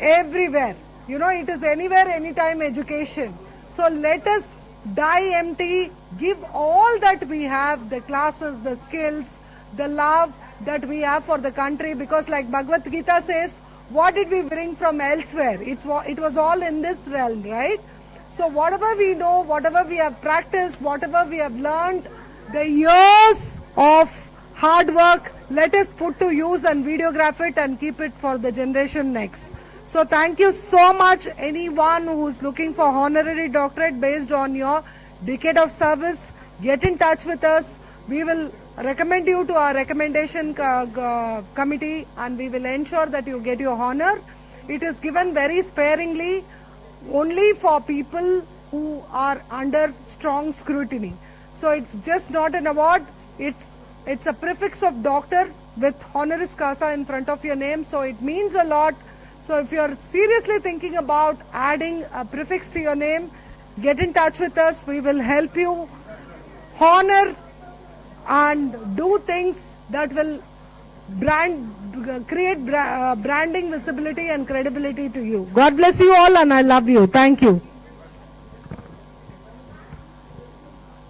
Speaker 2: everywhere. You know, it is anywhere, anytime education. So let us die empty, give all that we have, the classes, the skills, the love that we have for the country, because like Bhagavad Gita says, what did we bring from elsewhere? It was all in this realm, right? So whatever we know, whatever we have practiced, whatever we have learned, the years of hard work,
Speaker 1: let us put to use and videograph it and keep it for the generation next. So thank you so much anyone who's looking for honorary doctorate based on your decade of service. Get in touch with us. We will recommend you to our recommendation committee and we will ensure that you get your honor. It is given very sparingly only for people who are under strong scrutiny. So it's just not an award, it's a prefix of doctor with honoris causa in front of your name, so it means a lot. So if you're seriously thinking about adding a prefix to your name, get in touch with us. We will help you honor and do things that will create branding, visibility and credibility to you. God bless you all and I love you. Thank you.